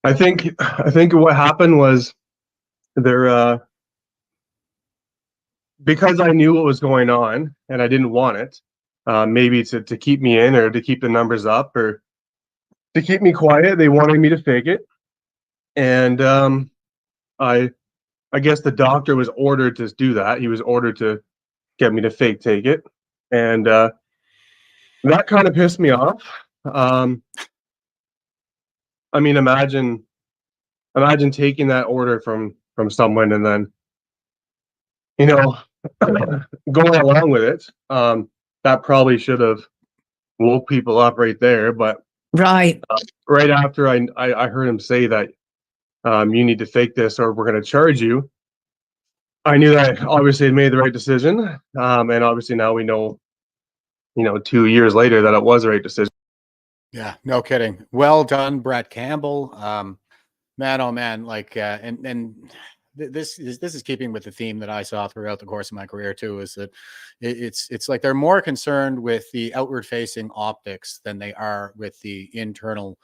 I think what happened was because I knew what was going on and I didn't want it, maybe to keep me in or to keep the numbers up or to keep me quiet, they wanted me to fake it. And I guess the doctor was ordered to do that. He was ordered to get me to fake take it. And that kind of pissed me off. I mean, imagine taking that order from someone and then, you know, going along with it. That probably should have woke people up right there. But Right. Right after I heard him say that you need to fake this or we're going to charge you, I knew that I obviously had made the right decision. And obviously now we know, 2 years later that it was the right decision. Yeah, no kidding. Well done, Brett Campbell. Man, oh man, like, this is keeping with the theme that I saw throughout the course of my career too, is that it's like they're more concerned with the outward facing optics than they are with the internal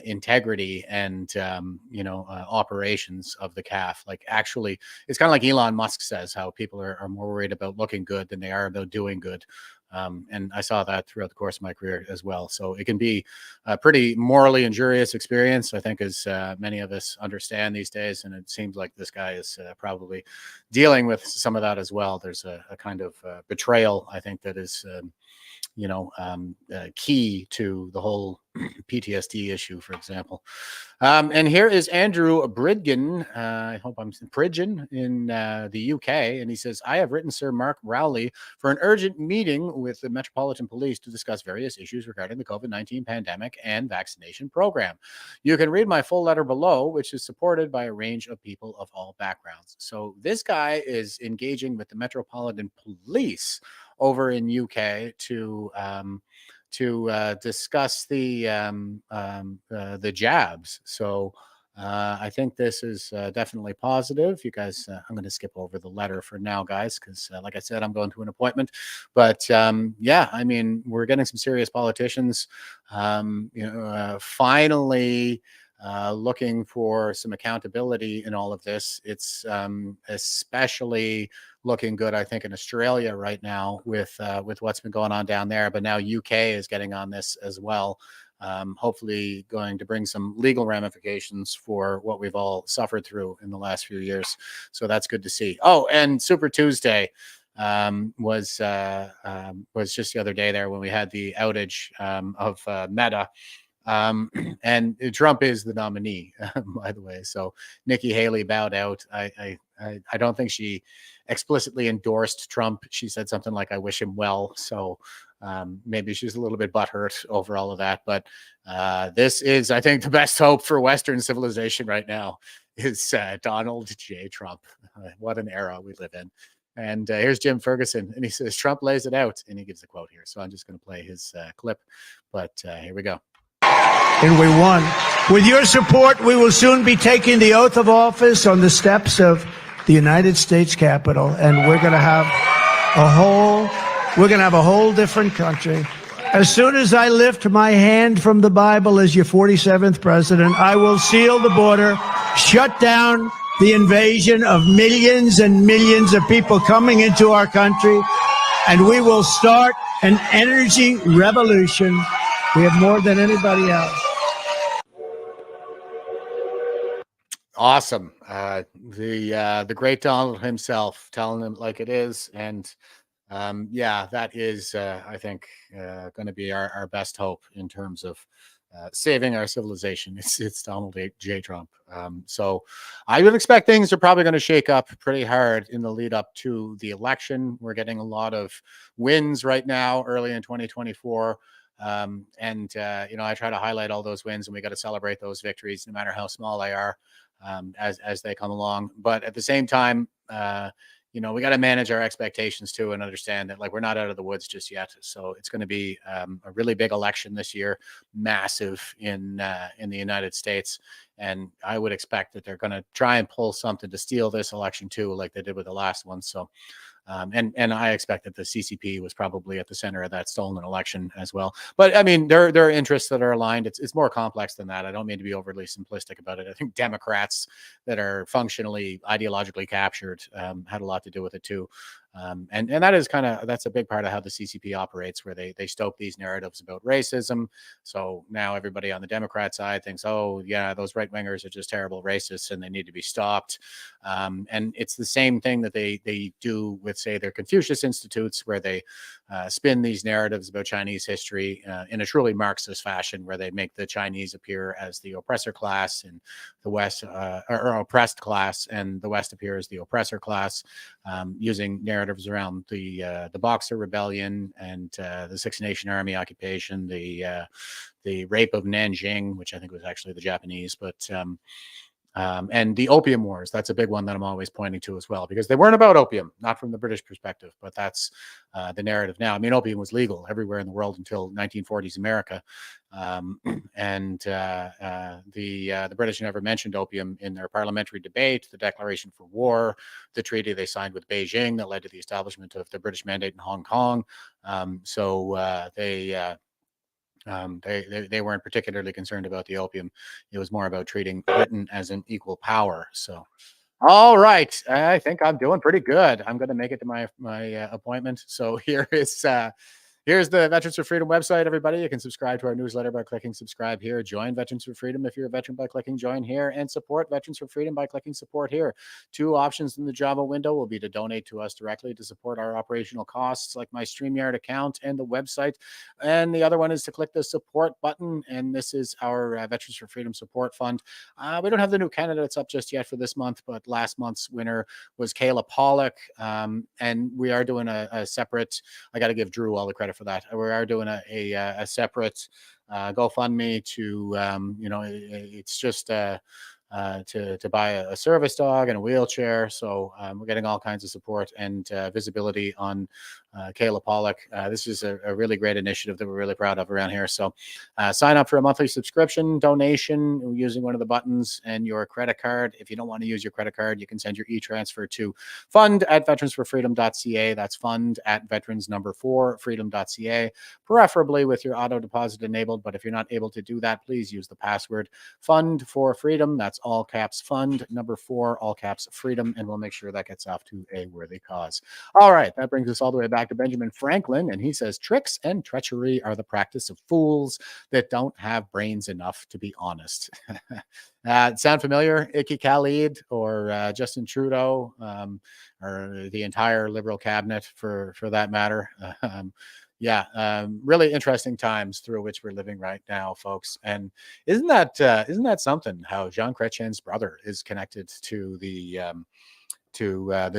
integrity and operations of the CAF. Like, actually, it's kind of like Elon Musk says, how people are more worried about looking good than they are about doing good. And I saw that throughout the course of my career as well. So it can be a pretty morally injurious experience, I think, as many of us understand these days. And it seems like this guy is probably dealing with some of that as well. There's a kind of betrayal, I think, that is key to the whole PTSD issue, for example. And here is Andrew Bridgen. I hope I'm Pridgen in the UK. And he says, I have written Sir Mark Rowley for an urgent meeting with the Metropolitan Police to discuss various issues regarding the COVID-19 pandemic and vaccination program. You can read my full letter below, which is supported by a range of people of all backgrounds. So this guy is engaging with the Metropolitan Police over in UK to discuss the jabs. So I think this is definitely positive. You guys, I'm going to skip over the letter for now, guys, because like I said, I'm going to an appointment. But yeah, I mean, we're getting some serious politicians, finally looking for some accountability in all of this. It's especially looking good, I think, in Australia right now with what's been going on down there. But now UK is getting on this as well. Hopefully going to bring some legal ramifications for what we've all suffered through in the last few years. So that's good to see. Oh, and Super Tuesday was just the other day there when we had the outage of Meta. And Trump is the nominee, by the way. So Nikki Haley bowed out. I don't think she explicitly endorsed Trump. She said something like, I wish him well. So maybe she's a little bit butthurt over all of that. But this is, I think, the best hope for Western civilization right now is Donald J. Trump. What an era we live in. And here's Jim Ferguson, and he says, Trump lays it out. And he gives a quote here. So I'm just going to play his clip. But here we go. And we won. With your support, we will soon be taking the oath of office on the steps of the United States Capitol, and we're going to have a whole different country. As soon as I lift my hand from the Bible as your 47th president, I will seal the border, shut down the invasion of millions and millions of people coming into our country, and we will start an energy revolution. We have more than anybody else. Awesome. The great Donald himself telling them like it is. And yeah, that is, I think, going to be our best hope in terms of saving our civilization. It's Donald J. Trump. So I would expect things are probably going to shake up pretty hard in the lead up to the election. We're getting a lot of wins right now, early in 2024. I try to highlight all those wins, and we got to celebrate those victories, no matter how small they are, as they come along. But at the same time, we got to manage our expectations too, and understand that, like, we're not out of the woods just yet. So it's going to be a really big election this year, massive in the United States. And I would expect that they're going to try and pull something to steal this election too, like they did with the last one. So And I expect that the CCP was probably at the center of that stolen election as well. But I mean, there are interests that are aligned. It's more complex than that. I don't mean to be overly simplistic about it. I think Democrats that are functionally ideologically captured had a lot to do with it too. And that is that's a big part of how the CCP operates, where they stoke these narratives about racism. So now everybody on the Democrat side thinks, oh yeah, those right wingers are just terrible racists and they need to be stopped. And it's the same thing that they do with, say, their Confucius Institutes, where they spin these narratives about Chinese history in a truly Marxist fashion, where they make the Chinese appear as the oppressor class and the West or oppressed class, and the West appear as the oppressor class, using narratives around the Boxer Rebellion and the Six Nation Army occupation, the rape of Nanjing, which I think was actually the Japanese, but and the Opium Wars. That's a big one that I'm always pointing to as well, because they weren't about opium, not from the British perspective, but that's the narrative now. I mean, opium was legal everywhere in the world until 1940s America. And the British never mentioned opium in their parliamentary debate, the declaration for war, the treaty they signed with Beijing that led to the establishment of the British Mandate in Hong Kong. They weren't particularly concerned about the opium. It was more about treating Britain as an equal power. So, all right, I think I'm doing pretty good. I'm going to make it to my appointment. So here's the Veterans for Freedom website, everybody. You can subscribe to our newsletter by clicking subscribe here. Join Veterans for Freedom if you're a veteran by clicking join here, and support Veterans for Freedom by clicking support here. Two options in the Java window will be to donate to us directly to support our operational costs, like my StreamYard account and the website. And the other one is to click the support button. And this is our Veterans for Freedom support fund. We don't have the new candidates up just yet for this month, but last month's winner was Kayla Pollock. And we are doing a separate, I got to give Drew all the credit for that. We are doing a separate GoFundMe to, it's just to buy a service dog and a wheelchair. So we're getting all kinds of support and visibility on Kayla Pollock. This is a really great initiative that we're really proud of around here. So sign up for a monthly subscription donation using one of the buttons and your credit card. If you don't want to use your credit card, you can send your e-transfer to fund@veteransforfreedom.ca. That's fund@veterans4freedom.ca, preferably with your auto deposit enabled. But if you're not able to do that, please use the password fund4freedom. That's all caps fund, number 4, all caps freedom, and we'll make sure that gets off to a worthy cause. All right, that brings us all the way back to Benjamin Franklin, and he says, tricks and treachery are the practice of fools that don't have brains enough to be honest. Sound familiar? Icky Khalid or Justin Trudeau, or the entire Liberal cabinet for that matter. Really interesting times through which we're living right now, folks. And isn't that something? How Jean Chrétien's brother is connected to the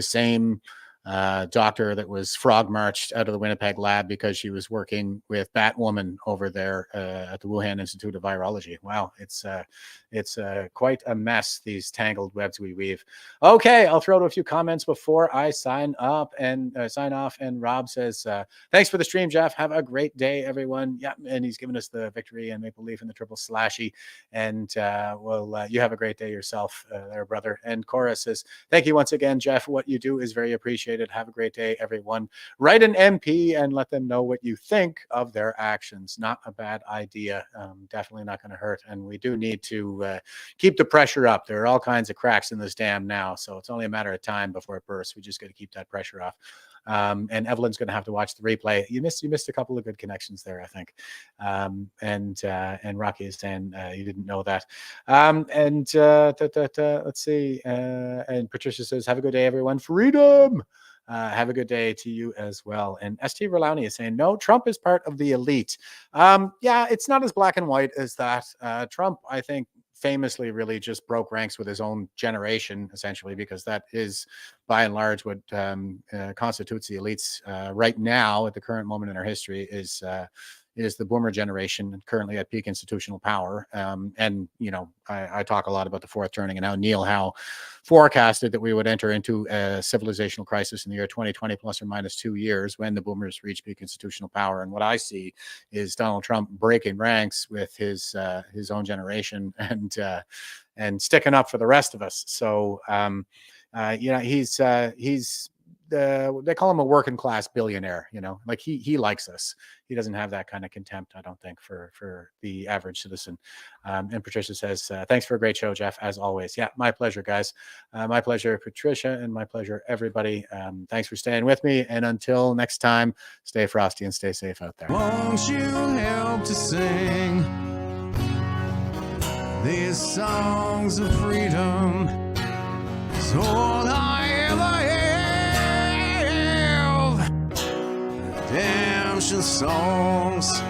same doctor that was frog marched out of the Winnipeg lab because she was working with Batwoman over there at the Wuhan Institute of Virology. Wow, it's quite a mess, these tangled webs we weave. Okay, I'll throw to a few comments before I sign off. And Rob says, thanks for the stream, Jeff. Have a great day, everyone. Yeah, and he's given us the victory and Maple Leaf and the triple slashy. And you have a great day yourself there, brother. And Cora says, thank you once again, Jeff. What you do is very appreciated. Have a great day, everyone. Write an MP and let them know what you think of their actions. Not a bad idea. Definitely not going to hurt. And we do need to keep the pressure up. There are all kinds of cracks in this dam now, so it's only a matter of time before it bursts. We just got to keep that pressure off. And Evelyn's going to have to watch the replay. You missed a couple of good connections there, I think. And Rocky is saying you didn't know that. Let's see. And Patricia says, have a good day, everyone. Freedom. Have a good day to you as well. And ST Rolani is saying, no, Trump is part of the elite. It's not as black and white as that. Trump, I think, famously really just broke ranks with his own generation, essentially, because that is by and large what constitutes the elites right now at the current moment in our history is the boomer generation currently at peak institutional power. I talk a lot about the fourth turning and how Neil Howe forecasted that we would enter into a civilizational crisis in the year 2020 plus or minus 2 years when the boomers reach peak institutional power. And what I see is Donald Trump breaking ranks with his own generation and sticking up for the rest of us. So, he's they call him a working class billionaire, you know, like he likes us. He doesn't have that kind of contempt, I don't think, for the average citizen. And Patricia says, thanks for a great show, Jeff, as always. Yeah, my pleasure, guys. My pleasure, Patricia, and my pleasure, everybody. Thanks for staying with me. And until next time, stay frosty and stay safe out there. Won't you help to sing these songs of freedom? It's all I ever have. Redemption songs.